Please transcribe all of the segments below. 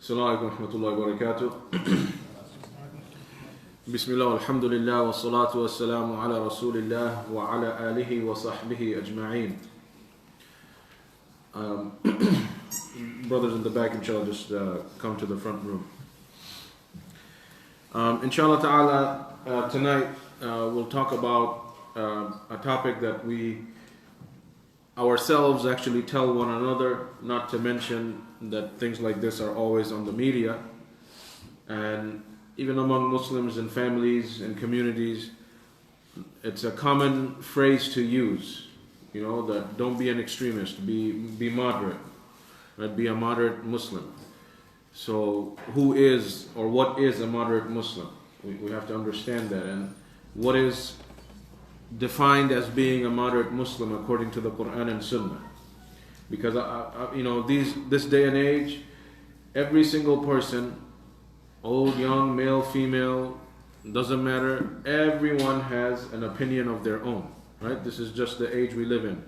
Assalamu alaikum warahmatullahi wabarakatuh. Bismillah, alhamdulillah, wa salatu wa salamu ala rasulillah wa ala alihi wa sahbihi ajma'een. Brothers in the back, inshallah, just come to the front room. Inshallah ta'ala, tonight we'll talk about a topic that we ourselves actually tell one another, not to mention that things like this are always on the media, and even among Muslims and families and communities, it's a common phrase to use, that don't be an extremist, be moderate, right? Be a moderate Muslim. So who is or what is a moderate Muslim? We have to understand that, and what is defined as being a moderate Muslim according to the Quran and Sunnah. Because this day and age, every single person, old, young, male, female, doesn't matter, everyone has an opinion of their own, right? This is just the age we live in.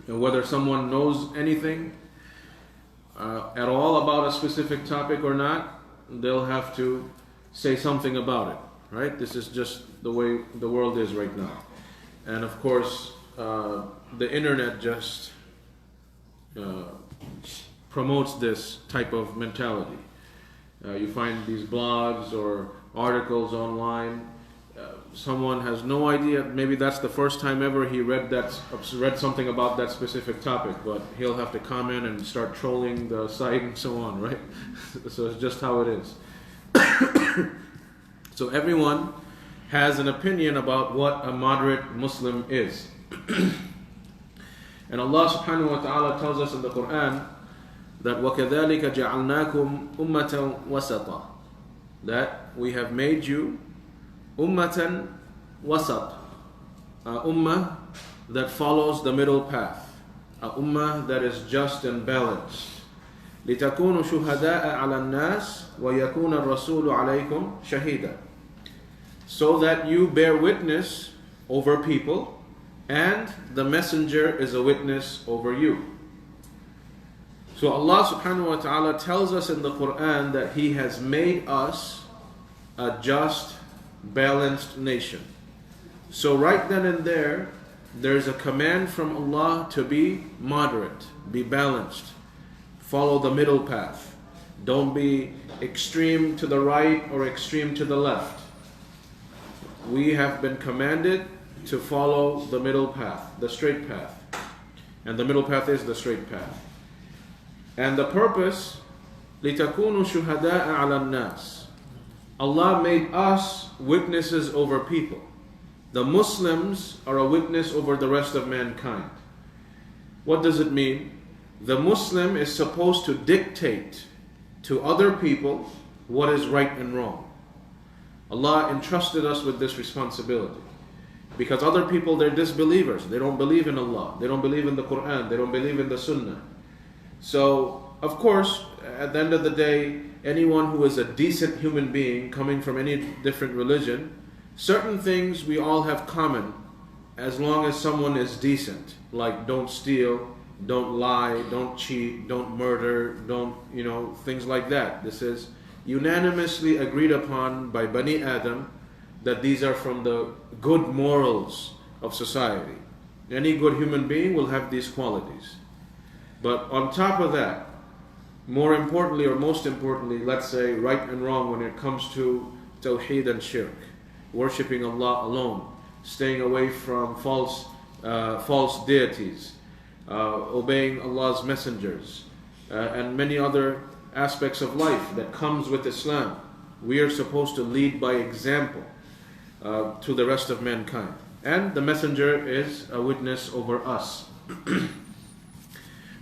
And whether someone knows anything at all about a specific topic or not, they'll have to say something about it, right? This is just the way the world is right now. And of course, the internet just promotes this type of mentality. You find these blogs or articles online. Someone has no idea, maybe that's the first time ever he read something about that specific topic, but he'll have to comment and start trolling the site and so on, right? So it's just how it is. So everyone has an opinion about what a moderate Muslim is. And Allah subhanahu wa ta'ala tells us in the Quran that وَكَذَلِكَ جَعَلْنَاكُمْ أُمَّةً وَسَطًا, that we have made you ummatan wasat, a ummah that follows the middle path, a ummah that is just and balanced. لِتَكُونُوا شُهَدَاءَ عَلَى النَّاسِ وَيَكُونَ الرَّسُولُ عَلَيْكُمْ شَهِيدًا, so that you bear witness over people and the messenger is a witness over you. So Allah subhanahu wa ta'ala tells us in the Quran that He has made us a just, balanced nation. So right then and there's a command from Allah to be moderate, be balanced, follow the middle path. Don't be extreme to the right or extreme to the left. We have been commanded to follow the middle path, the straight path. And the middle path is the straight path. And the purpose, لِتَكُونُوا شُهَدَاءَ عَلَى النَّاسِ, Allah made us witnesses over people. The Muslims are a witness over the rest of mankind. What does it mean? The Muslim is supposed to dictate to other people what is right and wrong. Allah entrusted us with this responsibility. Because other people, they're disbelievers. They don't believe in Allah. They don't believe in the Quran. They don't believe in the Sunnah. So, of course, at the end of the day, anyone who is a decent human being coming from any different religion, certain things we all have common as long as someone is decent. Like don't steal, don't lie, don't cheat, don't murder, don't, things like that. This is unanimously agreed upon by Bani Adam that these are from the good morals of society. Any good human being will have these qualities. But on top of that, more importantly or most importantly, let's say right and wrong when it comes to Tawheed and Shirk, worshipping Allah alone, staying away from false deities, obeying Allah's messengers, and many other aspects of life that comes with Islam. We are supposed to lead by example to the rest of mankind. And the messenger is a witness over us.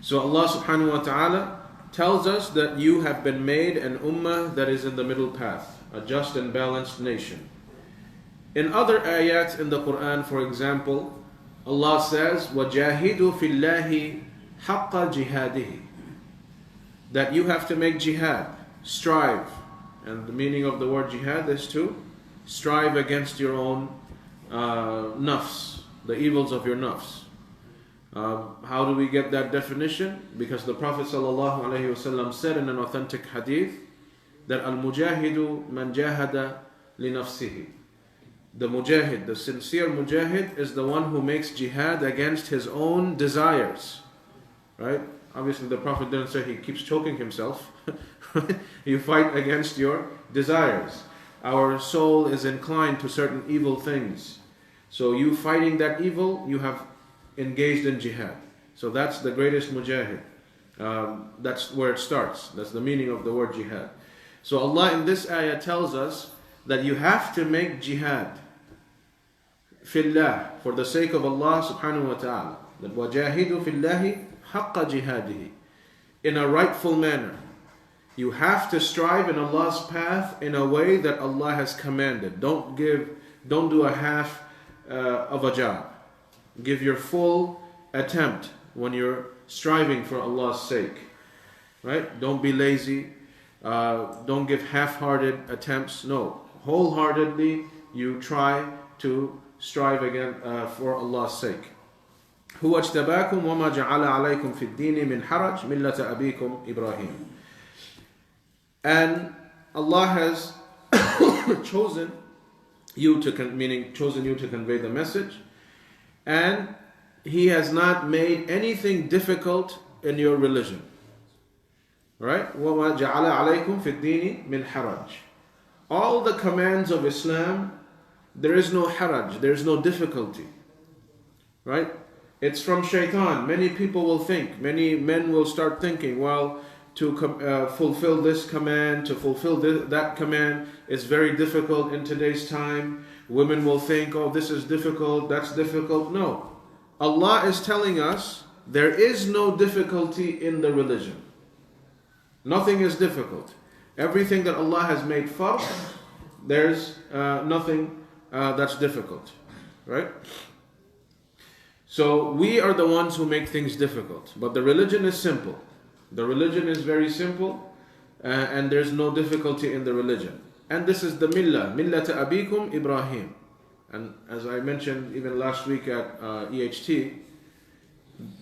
So Allah subhanahu wa ta'ala tells us that you have been made an ummah that is in the middle path, a just and balanced nation. In other ayats in the Quran, for example, Allah says, وَجَاهِدُوا فِي اللَّهِ حَقَّ جِهَادِهِ, that you have to make jihad, strive. And the meaning of the word jihad is to strive against your own nafs, the evils of your nafs. How do we get that definition? Because the Prophet ﷺ said in an authentic hadith that al-mujahidu man jahada li nafsihi. The mujahid, the sincere mujahid, is the one who makes jihad against his own desires. Right? Obviously the Prophet didn't say he keeps choking himself. You fight against your desires. Our soul is inclined to certain evil things. So you fighting that evil, you have engaged in jihad. So that's the greatest mujahid. That's where it starts. That's the meaning of the word jihad. So Allah in this ayah tells us that you have to make jihad fillah, for the sake of Allah subhanahu wa ta'ala. That wajahidu fillahi haqqa jihadihi, in a rightful manner. You have to strive in Allah's path in a way that Allah has commanded. Don't do a half of a job. Give your full attempt when you're striving for Allah's sake. Right? Don't be lazy. Don't give half-hearted attempts. No. Wholeheartedly, you try to strive again for Allah's sake. هو اجتباكم وما جعل عليكم في الدين من حرج ملة أبيكم إبراهيم. And Allah has chosen you to convey the message, and He has not made anything difficult in your religion. Right? وَمَا جَعَلَ عَلَيْكُمْ فِي الدِّينِ مِنْ حَرَجٍ. All the commands of Islam, there is no haraj, there is no difficulty. Right? It's from shaitan. Many people will think, many men will start thinking, well, to fulfill this command, to fulfill that command is very difficult in today's time. Women will think, oh, this is difficult, that's difficult. No. Allah is telling us there is no difficulty in the religion. Nothing is difficult. Everything that Allah has made farz, there's nothing that's difficult. Right? So we are the ones who make things difficult. But the religion is simple. The religion is very simple, and there's no difficulty in the religion. And this is the millah, millata abikum Ibrahim. And as I mentioned even last week at EHT,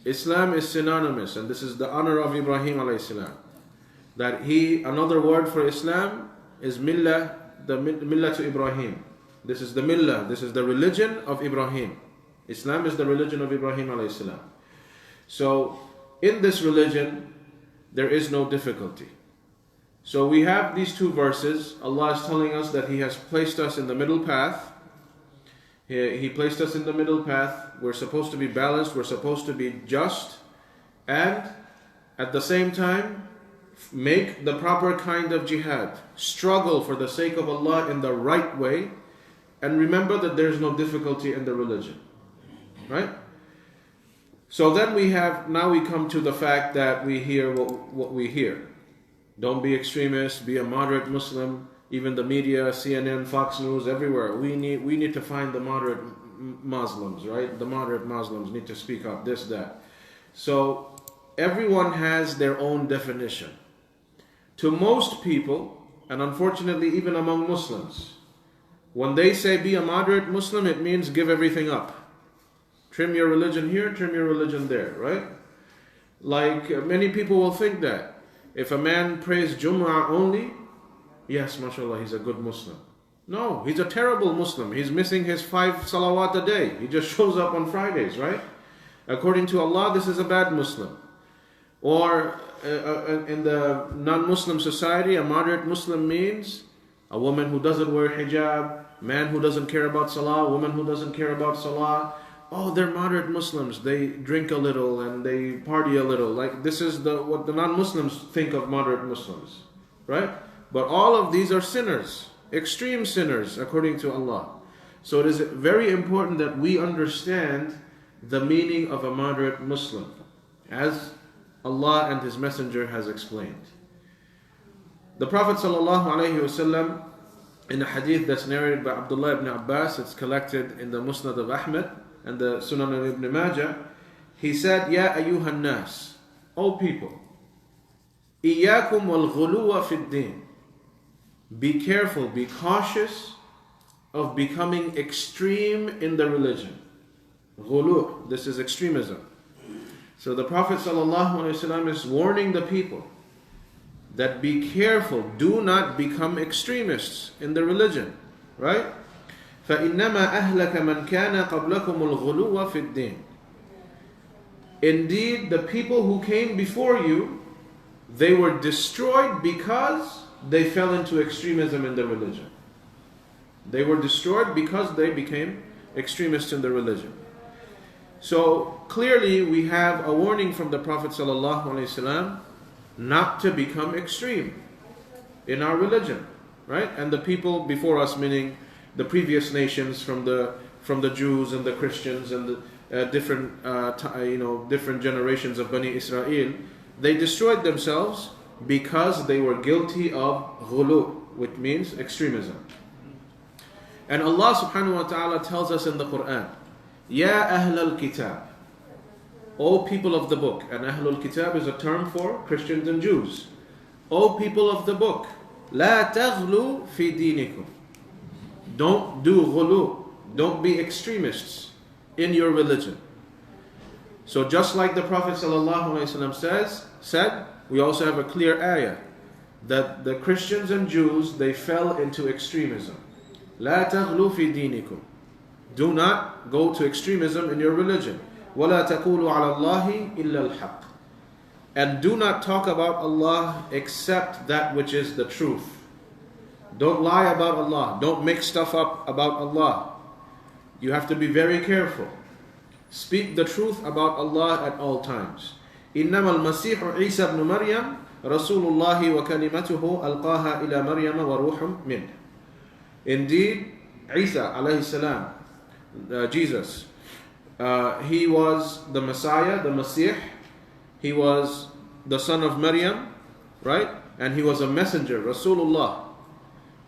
Islam is synonymous, and this is the honor of Ibrahim alayhi salam. That another word for Islam is millah, the millah to Ibrahim. This is the millah, this is the religion of Ibrahim. Islam is the religion of Ibrahim alayhi salam. So in this religion, there is no difficulty. So we have these two verses. Allah is telling us that He has placed us in the middle path. He placed us in the middle path. We're supposed to be balanced. We're supposed to be just. And at the same time, make the proper kind of jihad. Struggle for the sake of Allah in the right way. And remember that there's no difficulty in the religion. Right? So then we come to the fact that we hear what we hear. Don't be extremists, be a moderate Muslim. Even the media, CNN, Fox News, everywhere. We need to find the moderate Muslims, right? The moderate Muslims need to speak up, this, that. So everyone has their own definition. To most people, and unfortunately even among Muslims, when they say be a moderate Muslim, it means give everything up. Trim your religion here, trim your religion there, right? Like many people will think that if a man prays Jum'ah only, yes, mashallah, he's a good Muslim. No, he's a terrible Muslim. He's missing his 5 salawat a day. He just shows up on Fridays, right? According to Allah, this is a bad Muslim. Or in the non-Muslim society, a moderate Muslim means a woman who doesn't wear hijab, man who doesn't care about salah, woman who doesn't care about salah. Oh, they're moderate Muslims. They drink a little and they party a little. Like this is what the non-Muslims think of moderate Muslims, right? But all of these are sinners, extreme sinners, according to Allah. So it is very important that we understand the meaning of a moderate Muslim, as Allah and His Messenger has explained. The Prophet ﷺ, in a hadith that's narrated by Abdullah ibn Abbas, it's collected in the Musnad of Ahmad and the Sunan of Ibn Majah, he said, Ya ayyuhan nas, O people, Iyakum wal ghuluwa fid din. Be careful, be cautious of becoming extreme in the religion. Ghulu, this is extremism. So the Prophet ﷺ is warning the people that be careful, do not become extremists in the religion, right? فَإِنَّمَا أَهْلَكَ مَنْ كَانَ قَبْلَكُمُ الْغُلُوَّ فِي الدِّينِ. Indeed, the people who came before you, they were destroyed because they fell into extremism in the religion. They were destroyed because they became extremists in the religion. So clearly we have a warning from the Prophet ﷺ not to become extreme in our religion, right? And the people before us, meaning the previous nations from the Jews and the Christians and the different generations of Bani Israel, they destroyed themselves because they were guilty of ghulu, which means extremism. And Allah subhanahu wa ta'ala tells us in the Quran, Ya Ahl al-Kitab, O people of the book. And Ahl al-Kitab is a term for Christians and Jews. O people of the book, La taghlu fi dinikum. Don't do ghulu, don't be extremists in your religion. So just like the Prophet ﷺ said, we also have a clear ayah that the Christians and Jews, they fell into extremism. لا تغلوا في دينكم. Do not go to extremism in your religion. ولا تقولوا على الله إلا الحق. And do not talk about Allah except that which is the truth. Don't lie about Allah. Don't make stuff up about Allah. You have to be very careful. Speak the truth about Allah at all times. إنما المسيح عيسى بن مريم رسول الله وكلمته ألقاها إلى مريم وروح منه. Indeed, Isa alayhi salam, Jesus, he was the Messiah, the Masih. He was the son of Maryam, right? And he was a messenger, Rasulullah.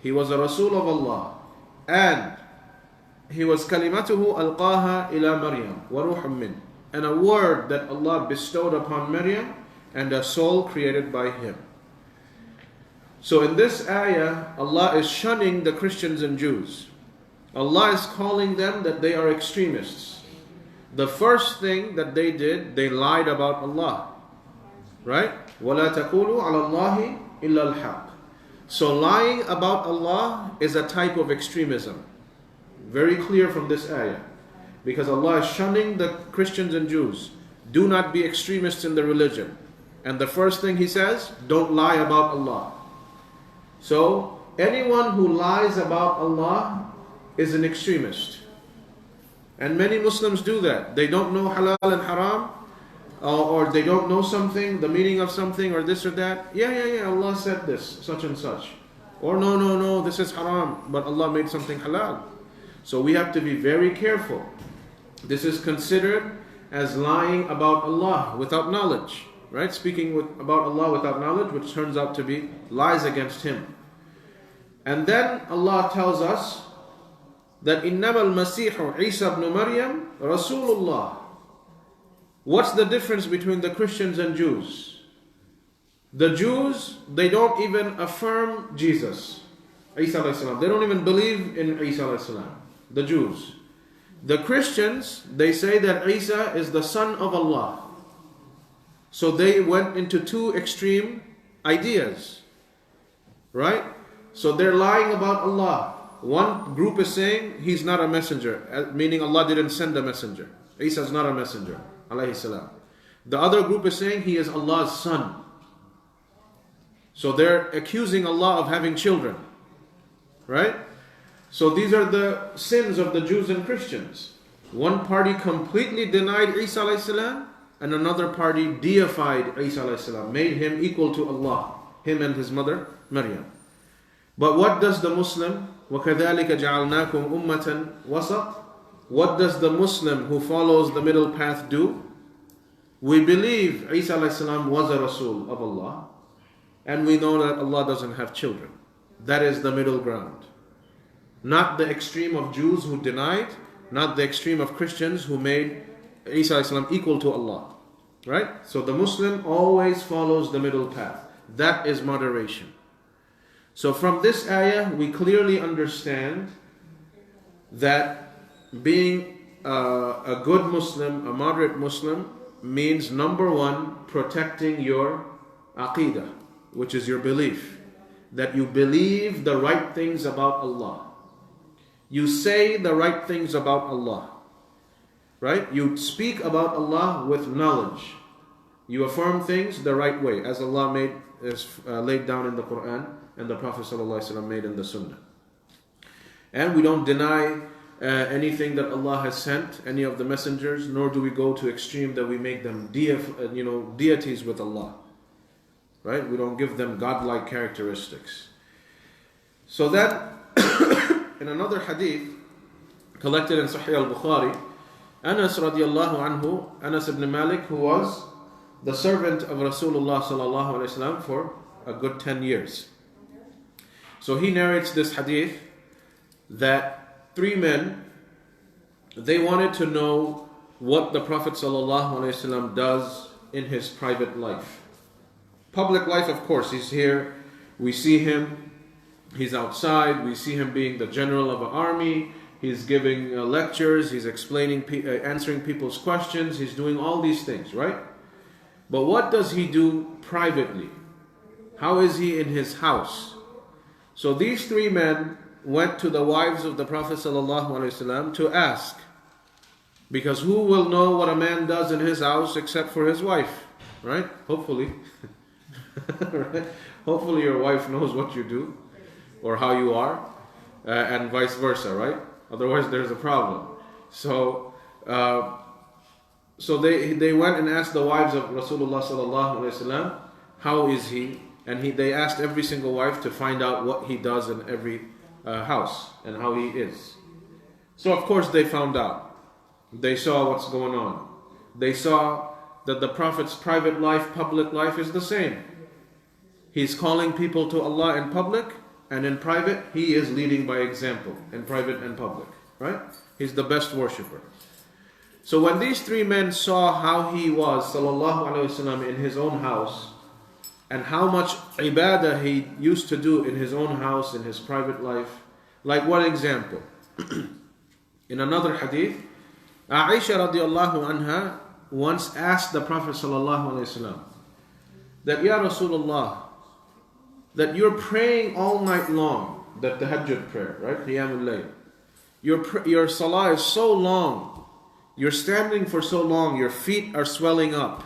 He was a Rasul of Allah. And he was kalimatuhu alqaha ila Maryam wa ruhum min. And a word that Allah bestowed upon Maryam and a soul created by him. So in this ayah, Allah is shunning the Christians and Jews. Allah is calling them that they are extremists. The first thing that they did, they lied about Allah. Right? وَلَا تَقُولُوا عَلَى اللَّهِ إِلَّا الْحَقِّ. So lying about Allah is a type of extremism. Very clear from this ayah. Because Allah is shunning the Christians and Jews. Do not be extremists in the religion. And the first thing He says, don't lie about Allah. So anyone who lies about Allah is an extremist. And many Muslims do that. They don't know halal and haram, or they don't know something, the meaning of something, or this or that. Yeah, Allah said this, such and such. Or no, this is haram, but Allah made something halal. So we have to be very careful. This is considered as lying about Allah without knowledge. Right? Speaking about Allah without knowledge, which turns out to be lies against Him. And then Allah tells us that إِنَّمَا الْمَسِيحُ عِيسَى بْنُ مَرْيَمْ رَسُولُ اللَّهِ. What's the difference between the Christians and Jews? The Jews, they don't even affirm Jesus, Isa alayhi salam. They don't even believe in Isa alayhi salam. The Jews. The Christians, they say that Isa is the son of Allah. So they went into two extreme ideas, right? So they're lying about Allah. One group is saying He's not a messenger, meaning Allah didn't send a messenger. Isa is not a messenger, alayhi salam. The other group is saying He is Allah's son. So they're accusing Allah of having children, right? So these are the sins of the Jews and Christians. One party completely denied Isa alayhi salam, and another party deified Isa alayhi salam, made him equal to Allah, him and his mother Maryam. But what does the Muslim, وَكَذَلِكَ جَعَلْنَاكُمْ أُمَّةً وَسَطًا, what does the Muslim who follows the middle path do? We believe Isa alayhi salam was a Rasul of Allah, and we know that Allah doesn't have children. That is the middle ground. Not the extreme of Jews who denied, not the extreme of Christians who made Isa alayhi salam equal to Allah. Right? So the Muslim always follows the middle path. That is moderation. So from this ayah, we clearly understand that being a good Muslim, a moderate Muslim, means, number one, protecting your aqidah, which is your belief. That you believe the right things about Allah. You say the right things about Allah. Right? You speak about Allah with knowledge. You affirm things the right way, as Allah laid down in the Quran and the Prophet ﷺ made in the Sunnah. And we don't deny anything that Allah has sent, any of the messengers, nor do we go to extreme that we make them deities with Allah. Right? We don't give them godlike characteristics. So that, in another hadith, collected in Sahih al-Bukhari, Anas radiallahu anhu, Anas ibn Malik, who was the servant of Rasulullah sallallahu alaihi wasallam for a good 10 years. So he narrates this hadith that 3 men, they wanted to know what the Prophet sallallahu alaihi wasallam does in his private life. Public life, of course, he's here, we see him, he's outside, we see him being the general of an army, he's giving lectures, he's explaining, answering people's questions, he's doing all these things, right? But what does he do privately? How is he in his house? So these 3 men went to the wives of the Prophet ﷺ to ask. Because who will know what a man does in his house except for his wife? Right? Hopefully. Right? Hopefully your wife knows what you do or how you are, and vice versa, right? Otherwise there's a problem. So they went and asked the wives of Rasulullah sallallahu alaihi wasallam, how is he? And they asked every single wife to find out what he does in every house and how he is. So of course they found out. They saw what's going on. They saw that the Prophet's private life, public life is the same. He's calling people to Allah in public, and in private he is leading by example, in private and public. Right? He's the best worshipper. So when these 3 men saw how he was, sallallahu alaihi wasallam, in his own house, and how much ibadah he used to do in his own house, in his private life, like what example? In another hadith, Aisha radiallahu anha once asked the Prophet sallallahu alaihi wasallam that, Ya Rasulullah, that you're praying all night long, that tahajjud prayer, right? Qiyamul layl. Your salah is so long. You're standing for so long. Your feet are swelling up.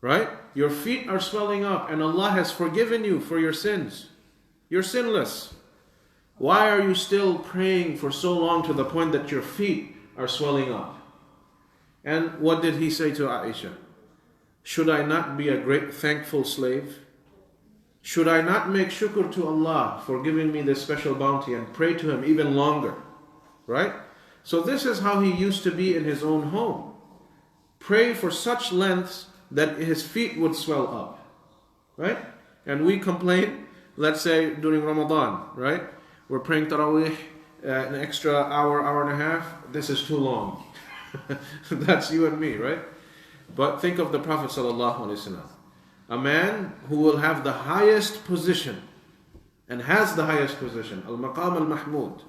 Right? Your feet are swelling up, and Allah has forgiven you for your sins. You're sinless. Why are you still praying for so long to the point that your feet are swelling up? And what did he say to Aisha? Should I not be a great thankful slave? Should I not make shukr to Allah for giving me this special bounty and pray to Him even longer? Right? So this is how he used to be in his own home. Pray for such lengths that his feet would swell up. Right? And we complain, let's say during Ramadan, right? We're praying Taraweeh, an extra hour and a half. This is too long. That's you and me, right? But think of the Prophet ﷺ. A man who will have the highest position and has the highest position, al-maqam al-mahmud,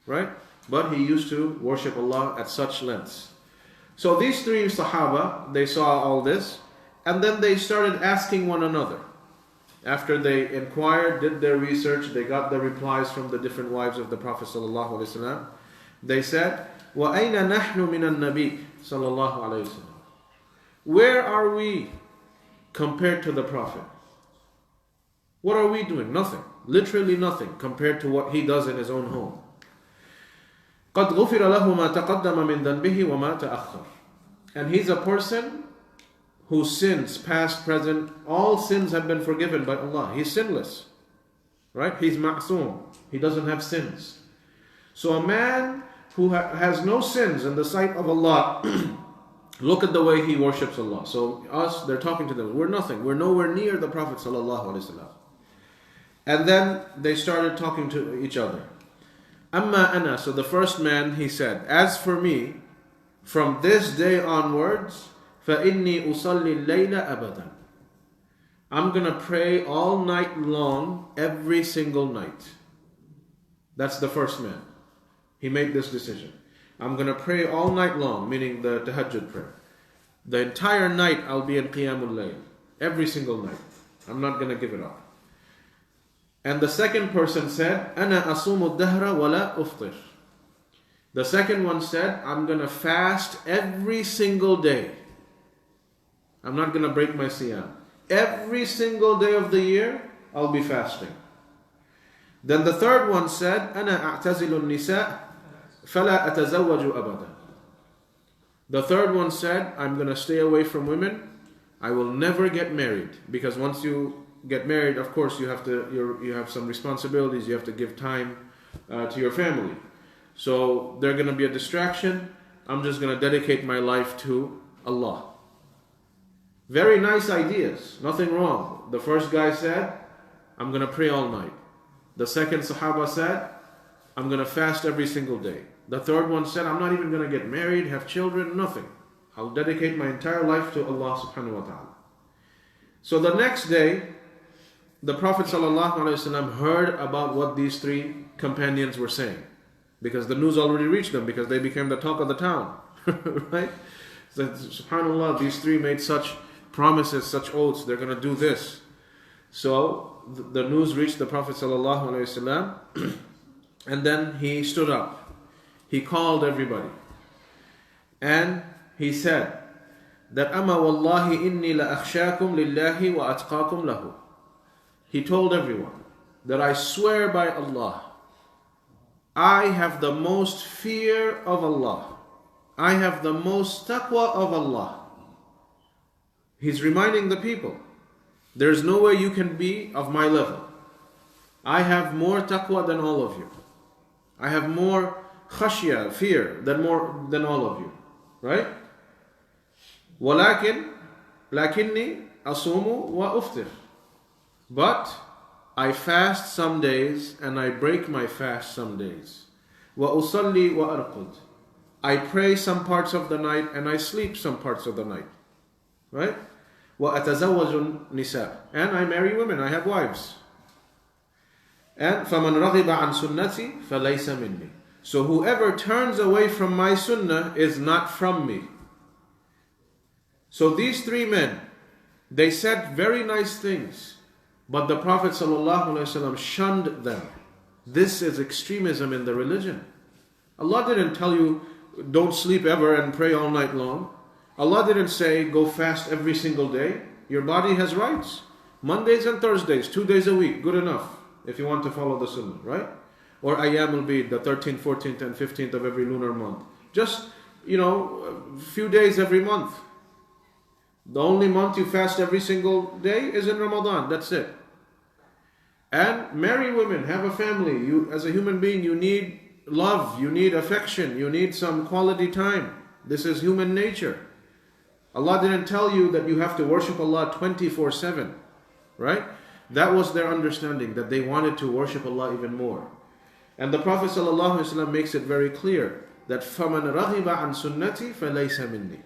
right? But he used to worship Allah at such lengths. So these 3 Sahaba, they saw all this, and then they started asking one another. After they inquired, did their research, they got the replies from the different wives of the Prophet ﷺ. They said, وَأَيْنَ نَحْنُ مِنَ النَّبِيِّ صلى الله عليه وسلم. Where are we compared to the Prophet? What are we doing? Nothing. Literally nothing compared to what he does in his own home. قَدْ غُفِرَ لَهُ مَا تَقَدَّمَ مِنْ ذَنْبِهِ وَمَا تَأَخَّرَ. And he's a person whose sins, past, present, all sins have been forgiven by Allah. He's sinless. Right? He's ma'soom. He doesn't have sins. So a man who has no sins in the sight of Allah, look at the way he worships Allah. So us, they're talking to them. We're nothing. We're nowhere near the Prophet ﷺ. And then they started talking to each other. Amma ana, so the first man, he said, as for me, from this day onwards, فَإِنِّي أُصَلِّي اللَّيْلَ أَبَدًا. I'm going to pray all night long, every single night. That's the first man. He made this decision. I'm going to pray all night long, meaning the tahajjud prayer. The entire night I'll be in Qiyamul Layl. Every single night. I'm not going to give it up. And the second person said, أَنَا أَصُومُ الدَّهْرَ وَلَا أُفْطِرُ. The second one said, I'm going to fast every single day. I'm not going to break my siyam. Every single day of the year, I'll be fasting. Then the third one said, أَنَا أَعْتَزِلُ النِّسَاءَ فَلَا أَتَزَوَّجُ أَبَدًا. The third one said, I'm going to stay away from women. I will never get married. Because once you get married, of course, you have some responsibilities. You have to give time to your family. So they're going to be a distraction. I'm just going to dedicate my life to Allah. Very nice ideas. Nothing wrong. The first guy said, I'm going to pray all night. The second Sahaba said, I'm going to fast every single day. The third one said, I'm not even going to get married, have children, nothing. I'll dedicate my entire life to Allah subhanahu wa ta'ala. So the next day, the Prophet ﷺ heard about what these three companions were saying. Because the news already reached them, because they became the talk of the town. Right? So, subhanAllah, these three made such promises, such oaths, they're going to do this. So the news reached the Prophet ﷺ, and then he stood up. He called everybody. And he said that أَمَا وَاللَّهِ إِنِّي لَأَخْشَاكُمْ لِلَّهِ وَأَتْقَاكُمْ لَهُ. He told everyone that I swear by Allah, I have the most fear of Allah. I have the most taqwa of Allah. He's reminding the people, there's no way you can be of my level. I have more taqwa than all of you. I have more khashya, fear, than all of you. Right? وَلَكِنِّي أَصُومُ وَأُفْطِرُ. But I fast some days and I break my fast some days. وَأُصَلِّي وَأَرْقُدْ. I pray some parts of the night and I sleep some parts of the night. Right? وَأَتَزَوَّجُ النِّسَاء. And I marry women, I have wives. And فَمَنْ رَغِبَ عَنْ سُنَّتِي فَلَيْسَ مِنِّي. So whoever turns away from my sunnah is not from me. So these three men, they said very nice things, but the Prophet ﷺ shunned them. This is extremism in the religion. Allah didn't tell you, don't sleep ever and pray all night long. Allah didn't say, go fast every single day. Your body has rights. Mondays and Thursdays, 2 days a week, good enough, if you want to follow the sunnah, right? Or Ayyamul Bid, the 13th, 14th, and 15th of every lunar month. Just, a few days every month. The only month you fast every single day is in Ramadan. That's it. And marry women, have a family. You, as a human being, you need love, you need affection, you need some quality time. This is human nature. Allah didn't tell you that you have to worship Allah 24/7. Right? That was their understanding, that they wanted to worship Allah even more. And the Prophet ﷺ makes it very clear that فَمَنْ رَغِبَ عَنْ سُنَّتِي فَلَيْسَ مِنِّي.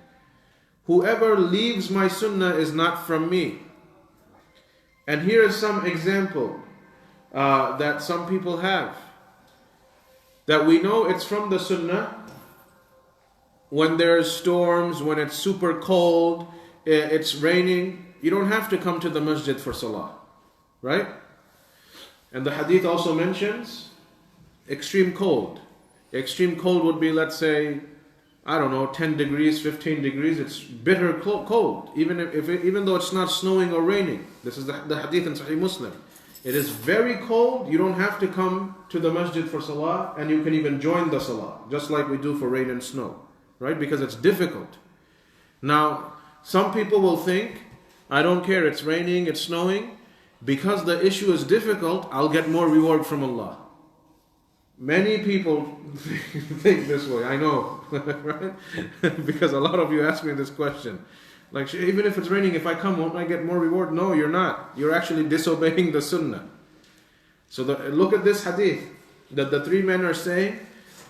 Whoever leaves my sunnah is not from me. And here is some example that some people have. That we know it's from the sunnah when there's storms, when it's super cold, it's raining. You don't have to come to the masjid for salah. Right? And the hadith also mentions extreme cold. Extreme cold would be, let's say, 10 degrees, 15 degrees. It's bitter cold, even though it's not snowing or raining. This is the hadith in Sahih Muslim. It is very cold. You don't have to come to the masjid for salah, and you can even join the salah, just like we do for rain and snow, right? Because it's difficult. Now, some people will think, I don't care, it's raining, it's snowing. Because the issue is difficult, I'll get more reward from Allah. Many people think this way, I know, right? Because a lot of you ask me this question. Like, even if it's raining, if I come, won't I get more reward? No, you're not. You're actually disobeying the sunnah. So look at this hadith, that the three men are saying,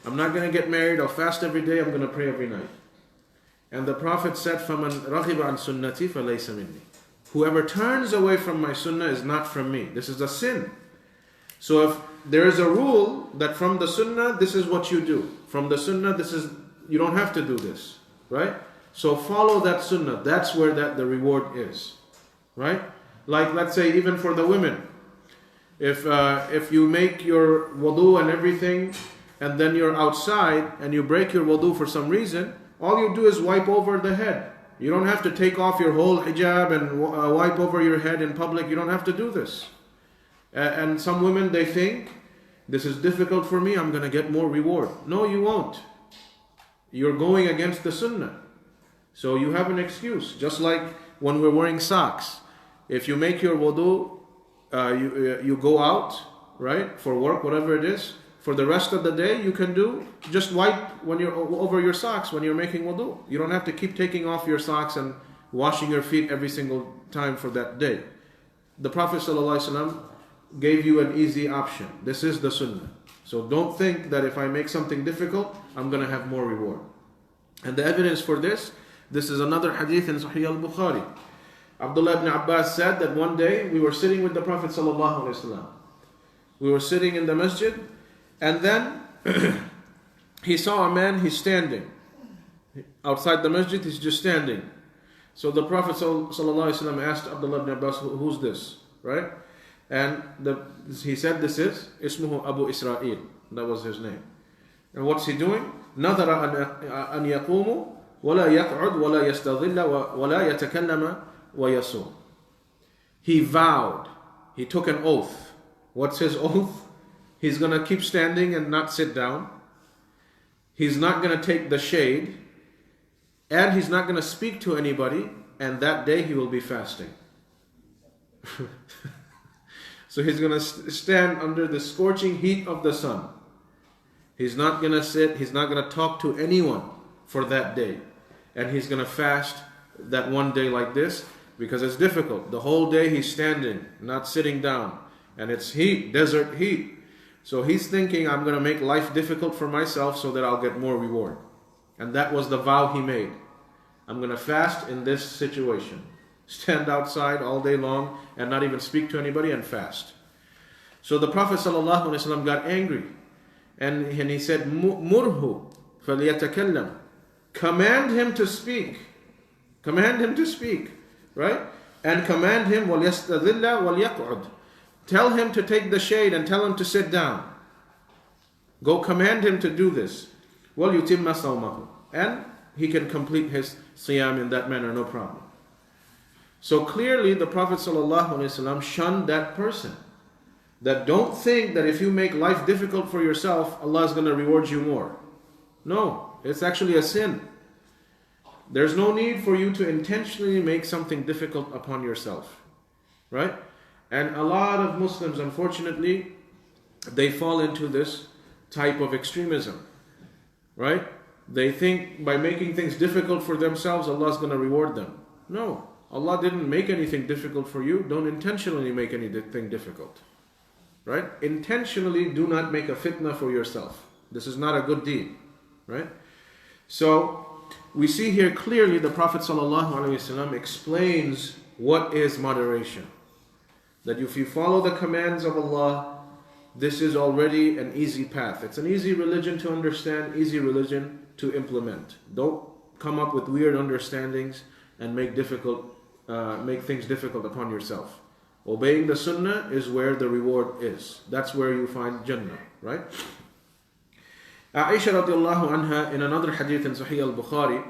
I'm not going to get married, I'll fast every day, I'm going to pray every night. And the Prophet said, فَمَنْ رَغِبَ عَنْ سُنَّتِي فَلَيْسَ مِنِّي. Whoever turns away from my sunnah is not from me. This is a sin. So if there is a rule that from the sunnah, this is what you do. From the sunnah, you don't have to do this. Right? So follow that sunnah. That's where the reward is. Right? Like, let's say, even for the women. If you make your wudu and everything, and then you're outside and you break your wudu for some reason, all you do is wipe over the head. You don't have to take off your whole hijab and wipe over your head in public. You don't have to do this. And some women, they think, this is difficult for me, I'm going to get more reward. No, you won't. You're going against the sunnah. So you have an excuse. Just like when we're wearing socks. If you make your wudu, you go out, right, for work, whatever it is. For the rest of the day, you can do, just wipe when you're over your socks when you're making wudu. You don't have to keep taking off your socks and washing your feet every single time for that day. The Prophet ﷺ gave you an easy option. This is the sunnah. So don't think that if I make something difficult, I'm going to have more reward. And the evidence for this is another hadith in Sahih al-Bukhari. Abdullah ibn Abbas said that one day we were sitting with the Prophet ﷺ. We were sitting in the masjid, and then he saw a man, he's standing. Outside the masjid, he's just standing. So the Prophet ﷺ asked Abdullah ibn Abbas, who's this? Right? And he said, this is Ismuhu Abu Israel. That was his name. And what's he doing? نَذَرَ أَنْ يَقُومُ وَلَا يَقْعُدْ وَلَا يَسْتَظِلَّ وَلَا يَتَكَلَّمَ وَيَصُومُ. He vowed. He took an oath. What's his oath? He's going to keep standing and not sit down. He's not going to take the shade. And he's not going to speak to anybody. And that day he will be fasting. So he's going to stand under the scorching heat of the sun. He's not going to sit. He's not going to talk to anyone for that day. And he's going to fast that one day like this because it's difficult. The whole day he's standing, not sitting down. And it's heat, desert heat. So he's thinking, I'm going to make life difficult for myself so that I'll get more reward. And that was the vow he made. I'm going to fast in this situation. Stand outside all day long and not even speak to anybody and fast. So the Prophet ﷺ got angry. And he said, Murhu فَلْيَتَكَلَّمْ. Command him to speak. Command him to speak. Right? And command him وَلْيَسْتَذِلَّ وَلْيَقْعُدْ. Tell him to take the shade and tell him to sit down. Go command him to do this. وَلْيُتِمَّ صَوْمَهُ. And he can complete his siyam in that manner, no problem. So clearly the Prophet ﷺ shunned that person. That don't think that if you make life difficult for yourself, Allah is going to reward you more. No, it's actually a sin. There's no need for you to intentionally make something difficult upon yourself. Right? And a lot of Muslims, unfortunately, they fall into this type of extremism. Right? They think by making things difficult for themselves, Allah is going to reward them. No. Allah didn't make anything difficult for you. Don't intentionally make anything difficult. Right? Intentionally do not make a fitna for yourself. This is not a good deed. Right? So, we see here clearly the Prophet ﷺ explains what is moderation. That if you follow the commands of Allah, this is already an easy path. It's an easy religion to understand, easy religion to implement. Don't come up with weird understandings and make things difficult upon yourself. Obeying the sunnah is where the reward is. That's where you find Jannah, right? Aisha radiallahu anha, in another hadith in Sahih al-Bukhari,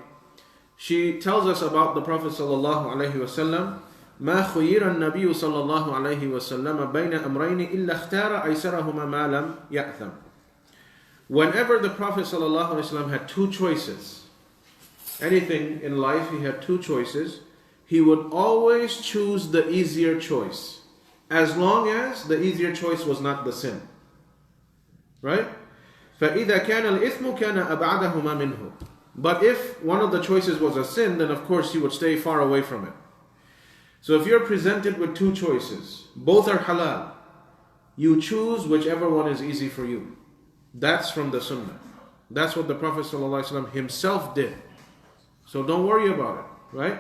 she tells us about the Prophet sallallahu alayhi wa sallam, ما خير النبي صلى الله عليه وسلم بين أمرين إلا اختار أيسرهما ما لم يأثم. Whenever the Prophet sallallahu alayhi wa sallam had two choices, anything in life he had two choices, he would always choose the easier choice, as long as the easier choice was not the sin. Right? فَإِذَا كَانَ الْإِثْمُ كَانَ أَبْعَدَهُمَا مِنْهُ. But if one of the choices was a sin, then of course he would stay far away from it. So if you're presented with two choices, both are halal, you choose whichever one is easy for you. That's from the sunnah. That's what the Prophet ﷺ himself did. So don't worry about it, right?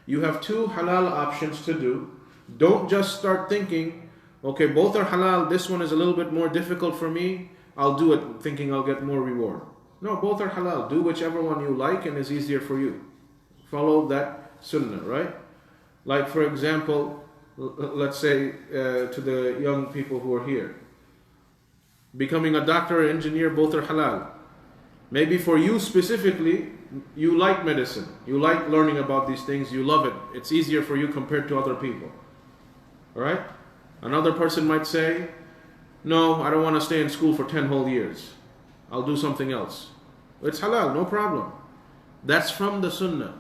You have two halal options to do. Don't just start thinking, okay, both are halal, this one is a little bit more difficult for me, I'll do it thinking I'll get more reward. No, both are halal. Do whichever one you like and is easier for you. follow that sunnah, right? Like for example, let's say to the young people who are here, becoming a doctor or engineer, both are halal. Maybe for you specifically, you like medicine, you like learning about these things, you love it. It's easier for you compared to other people. Alright? Another person might say, no, I don't want to stay in school for 10 whole years. I'll do something else. It's halal, no problem. That's from the sunnah.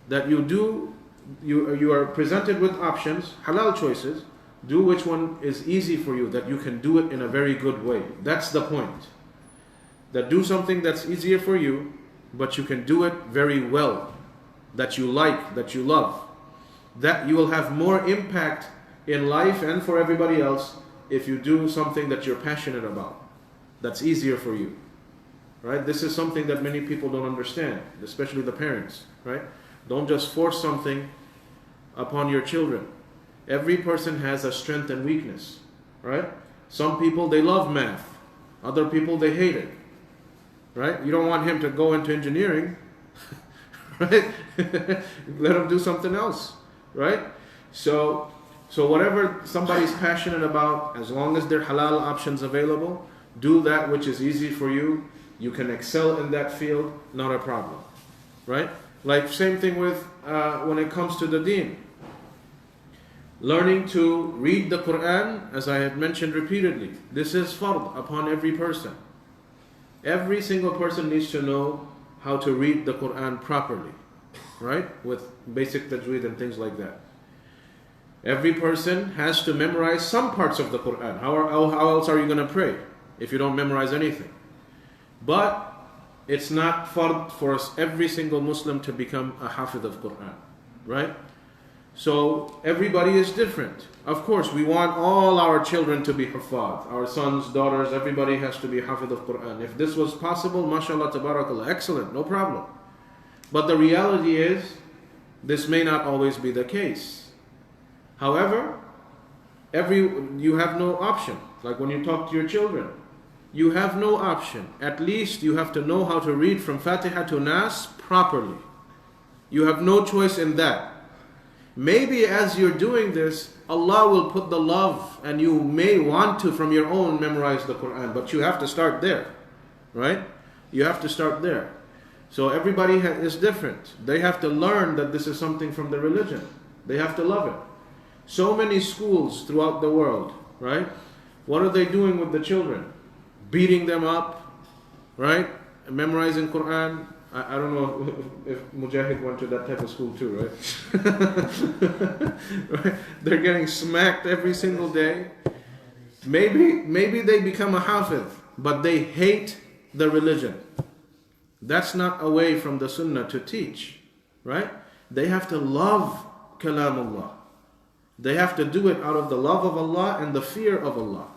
That you are presented with options, halal choices, do which one is easy for you, that you can do it in a very good way. That's the point. That do something that's easier for you, but you can do it very well, that you like, that you love. That you will have more impact in life and for everybody else if you do something that you're passionate about, that's easier for you. Right? This is something that many people don't understand, especially the parents. Right? Don't just force something upon your children. Every person has a strength and weakness. Right? Some people, they love math. Other people, they hate it. Right? You don't want him to go into engineering. Right? Let him do something else. Right? So whatever somebody's passionate about, as long as there are halal options available, do that which is easy for you. You can excel in that field, not a problem. Right? Like same thing with when it comes to the deen. Learning to read the Quran, as I had mentioned repeatedly, this is fard upon every person. Every single person needs to know how to read the Quran properly. Right? With basic tajweed and things like that. Every person has to memorize some parts of the Quran. How else are you going to pray if you don't memorize anything? But it's not fard for us, every single Muslim, to become a hafiz of Quran. Right? So everybody is different. Of course, we want all our children to be hufad. Our sons, daughters, everybody has to be hafiz of Quran. If this was possible, mashallah, tabarakallah, excellent, no problem. But the reality is, this may not always be the case. However, you have no option. Like when you talk to your children, you have no option. At least you have to know how to read from Fatiha to Nas properly. You have no choice in that. Maybe as you're doing this, Allah will put the love, and you may want to from your own memorize the Quran, but you have to start there. Right? You have to start there. So everybody is different. They have to learn that this is something from the religion. They have to love it. So many schools throughout the world, right? What are they doing with the children? Beating them up, right? Memorizing Quran. I don't know if Mujahid went to that type of school too, right? Right? They're getting smacked every single day. Maybe they become a hafiz, but they hate the religion. That's not a way from the sunnah to teach, right? They have to love kalamullah. They have to do it out of the love of Allah and the fear of Allah.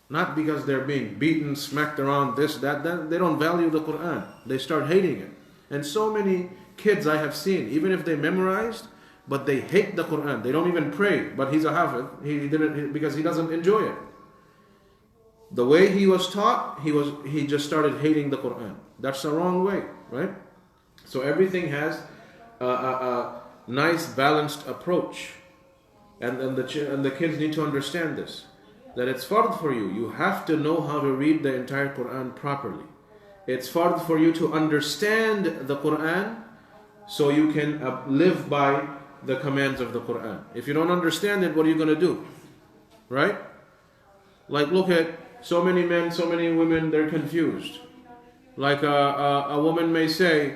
Not because they're being beaten, smacked around, this, that. They don't value the Quran. They start hating it. And so many kids I have seen, even if they memorized, but they hate the Quran. They don't even pray, but he's a hafiz. He didn't, because he doesn't enjoy it. The way he was taught, he just started hating the Quran. That's the wrong way, right? So everything has a nice balanced approach. And the kids need to understand this, that it's fard for you. You have to know how to read the entire Quran properly. It's fard for you to understand the Quran so you can live by the commands of the Quran. If you don't understand it, what are you going to do? Right? Like look at so many men, so many women, they're confused. Like a woman may say,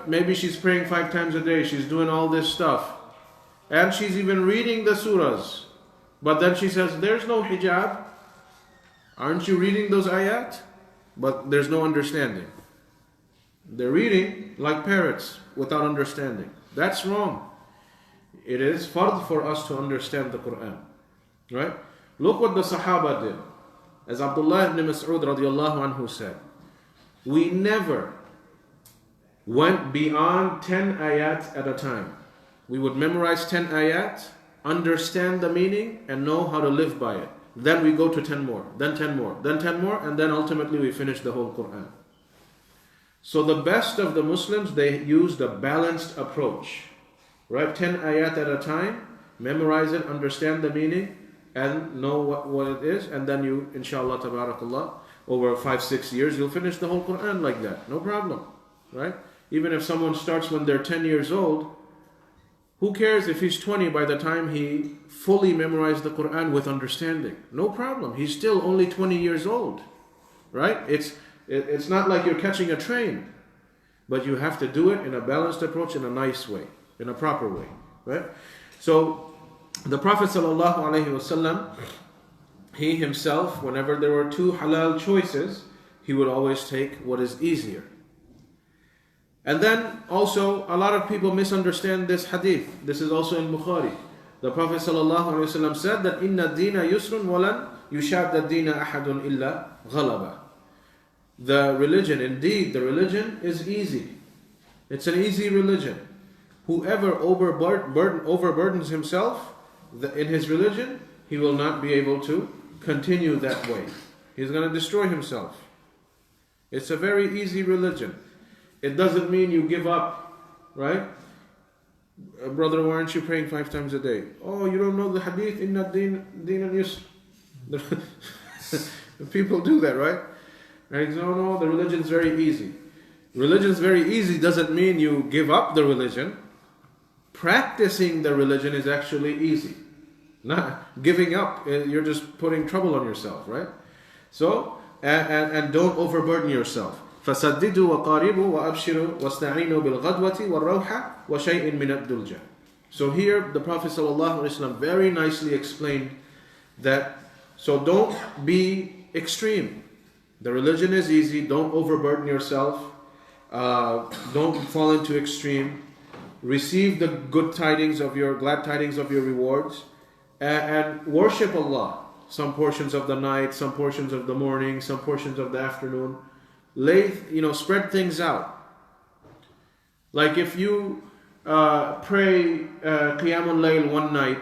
maybe she's praying 5 times a day, she's doing all this stuff. And she's even reading the surahs. But then she says, there's no hijab. Aren't you reading those ayat? But there's no understanding. They're reading like parrots without understanding. That's wrong. It is fard for us to understand the Quran. Right? Look what the Sahaba did. As Abdullah ibn Mas'ud radiallahu anhu said, we never went beyond 10 ayat at a time. We would memorize 10 ayat, understand the meaning, and know how to live by it. Then we go to 10 more, then 10 more, then 10 more, and then ultimately we finish the whole Quran. So the best of the Muslims, they used a balanced approach. Right? 10 ayat at a time, memorize it, understand the meaning, and know what it is, and then you, inshallah, tabarakallah, over 5-6 years, you'll finish the whole Quran like that. No problem. Right? Even if someone starts when they're 10 years old, who cares if he's 20 by the time he fully memorized the Quran with understanding? No problem. He's still only 20 years old. Right? It's not like you're catching a train. But you have to do it in a balanced approach, in a nice way, in a proper way. Right? So, the Prophet ﷺ, he himself, whenever there were two halal choices, he would always take what is easier. And then also, a lot of people misunderstand this hadith. This is also in Bukhari. The Prophet ﷺ said that inna dina yusrun walan yushadda dina ahadun illa ghalaba. The religion, indeed, the religion is easy. It's an easy religion. Whoever overburdens himself in his religion, he will not be able to continue that way. He's going to destroy himself. It's a very easy religion. It doesn't mean you give up, right? Brother, why aren't you praying 5 times a day? Oh, you don't know the hadith, inna din yusr. People do that, right? Right? No, the religion is very easy. Religion is very easy doesn't mean you give up the religion. Practicing the religion is actually easy. Not giving up, you're just putting trouble on yourself, right? So, and don't overburden yourself. فَسَدِّدُوا وَقَارِبُوا وَأَبْشِرُوا وَاسْتَعِينُوا بِالْغَدْوَةِ وَالرَّوْحَةِ وَشَيْءٍ مِنَ الدُّلْجَةِ. So here the Prophet ﷺ very nicely explained that, so don't be extreme. The religion is easy, don't overburden yourself, don't fall into extreme. Receive the glad tidings of your rewards, and worship Allah. Some portions of the night, some portions of the morning, some portions of the afternoon. Spread things out. Like if you pray Qiyamul Layl one night,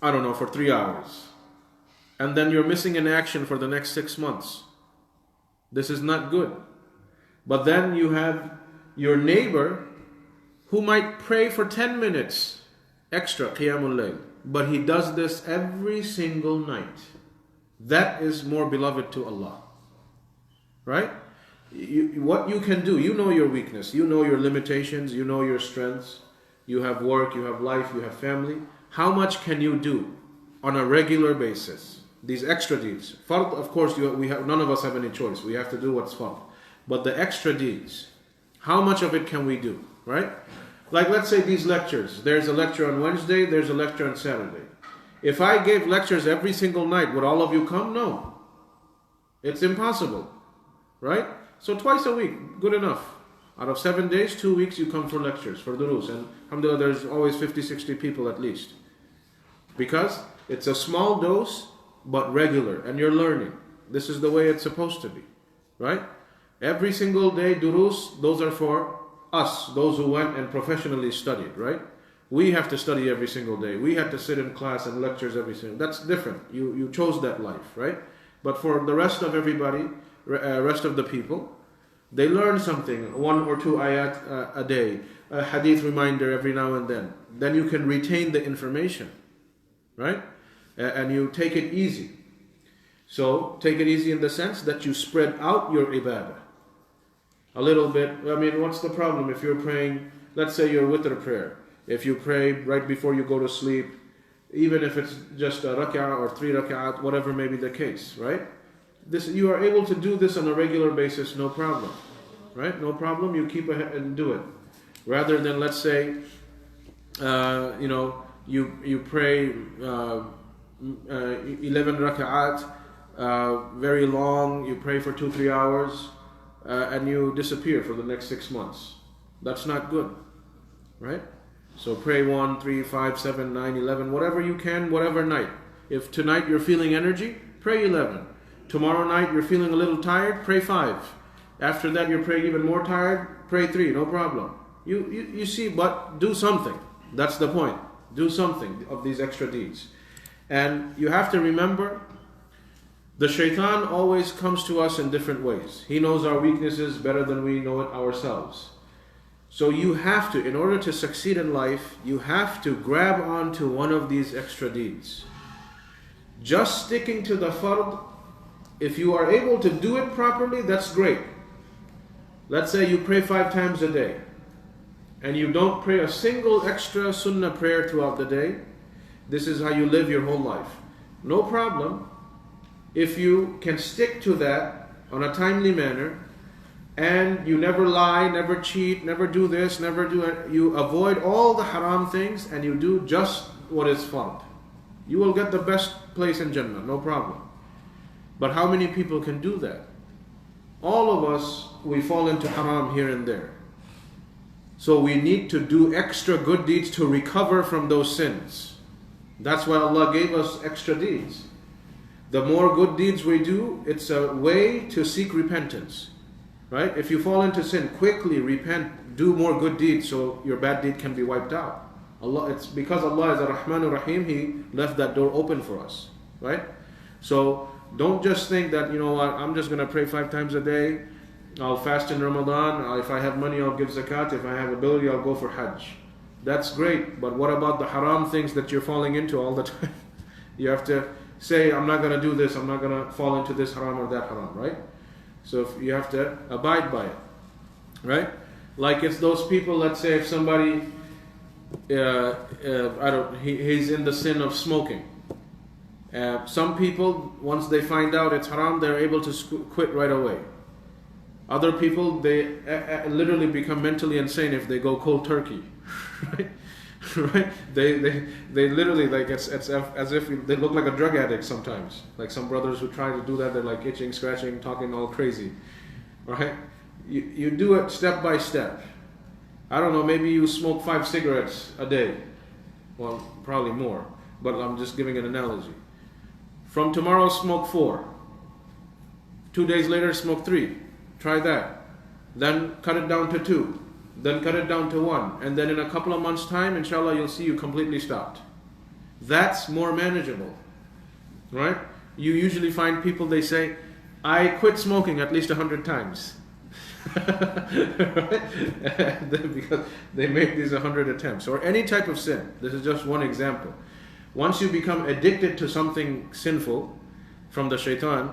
I don't know, for 3 hours, and then you're missing an action for the next 6 months. This is not good. But then you have your neighbor who might pray for 10 minutes extra Qiyamul Layl, but he does this every single night. That is more beloved to Allah. Right? What you can do, you know your weakness, you know your limitations, you know your strengths, you have work, you have life, you have family. How much can you do on a regular basis? These extra deeds. Fard, of course, none of us have any choice. We have to do what's fard. But the extra deeds, how much of it can we do? Right? Like let's say these lectures. There's a lecture on Wednesday, there's a lecture on Saturday. If I gave lectures every single night, would all of you come? No. It's impossible. Right? So twice a week, good enough. Out of 7 days, 2 weeks you come for lectures, for durus. And alhamdulillah, there's always 50, 60 people at least. Because it's a small dose, but regular. And you're learning. This is the way it's supposed to be. Right? Every single day, durus, those are for us, those who went and professionally studied, right? We have to study every single day. We have to sit in class and lectures every single day. That's different. You chose that life, right? But for the rest of everybody, rest of the people, they learn something, 1 or 2 ayat a day, a hadith reminder every now and then. Then you can retain the information, right? And you take it easy. So, take it easy in the sense that you spread out your ibadah. A little bit. I mean, what's the problem if you're praying, let's say your witr prayer. If you pray right before you go to sleep, even if it's just a rak'ah or 3 rak'at, whatever may be the case, right? You are able to do this on a regular basis, no problem. Right? No problem, you keep ahead and do it. Rather than, let's say, you pray 11 rak'at, very long, you pray for 2-3 hours, and you disappear for the next 6 months. That's not good. Right? So pray 1, 3, 5, 7, 9, 11, whatever you can, whatever night. If tonight you're feeling energy, pray 11. Tomorrow night you're feeling a little tired, pray 5. After that you're praying even more tired, pray 3, no problem. You see, but do something. That's the point. Do something of these extra deeds. And you have to remember The shaitan always comes to us in different ways. He knows our weaknesses better than we know it ourselves. So you have to, in order to succeed in life, you have to grab onto one of these extra deeds. Just sticking to the fard, if you are able to do it properly, that's great. Let's say you pray 5 times a day, and you don't pray a single extra sunnah prayer throughout the day. This is how you live your whole life. No problem. If you can stick to that on a timely manner, and you never lie, never cheat, never do this, never do it, you avoid all the haram things and you do just what is fard, you will get the best place in Jannah, no problem. But how many people can do that? All of us, we fall into haram here and there. So we need to do extra good deeds to recover from those sins. That's why Allah gave us extra deeds. The more good deeds we do, it's a way to seek repentance. Right? If you fall into sin, quickly repent, do more good deeds so your bad deed can be wiped out. It's because Allah is Ar-Rahman Ar-Rahim, He left that door open for us. Right? So don't just think that, you know what, I'm just going to pray 5 times a day, I'll fast in Ramadan, if I have money I'll give zakat, if I have ability I'll go for Hajj. That's great, but what about the haram things that you're falling into all the time? You have to say, I'm not going to do this, I'm not going to fall into this haram or that haram, right? So if you have to abide by it, right? Like it's those people, let's say if somebody, he's in the sin of smoking. Some people, once they find out it's haram, they're able to quit right away. Other people, they literally become mentally insane if they go cold turkey, right? Right? They literally, like it's as if they look like a drug addict sometimes. Like some brothers who try to do that, they're like itching, scratching, talking all crazy, right? You do it step by step. I don't know, maybe you smoke 5 cigarettes a day. Well, probably more, but I'm just giving an analogy. From tomorrow, smoke 4. 2 days later, smoke 3. Try that. Then cut it down to 2. Then cut it down to 1. And then in a couple of months' time, inshallah, you'll see you completely stopped. That's more manageable. Right? You usually find people, they say, I quit smoking at least 100 times. Right? Because they make these 100 attempts. Or any type of sin. This is just one example. Once you become addicted to something sinful from the shaitan,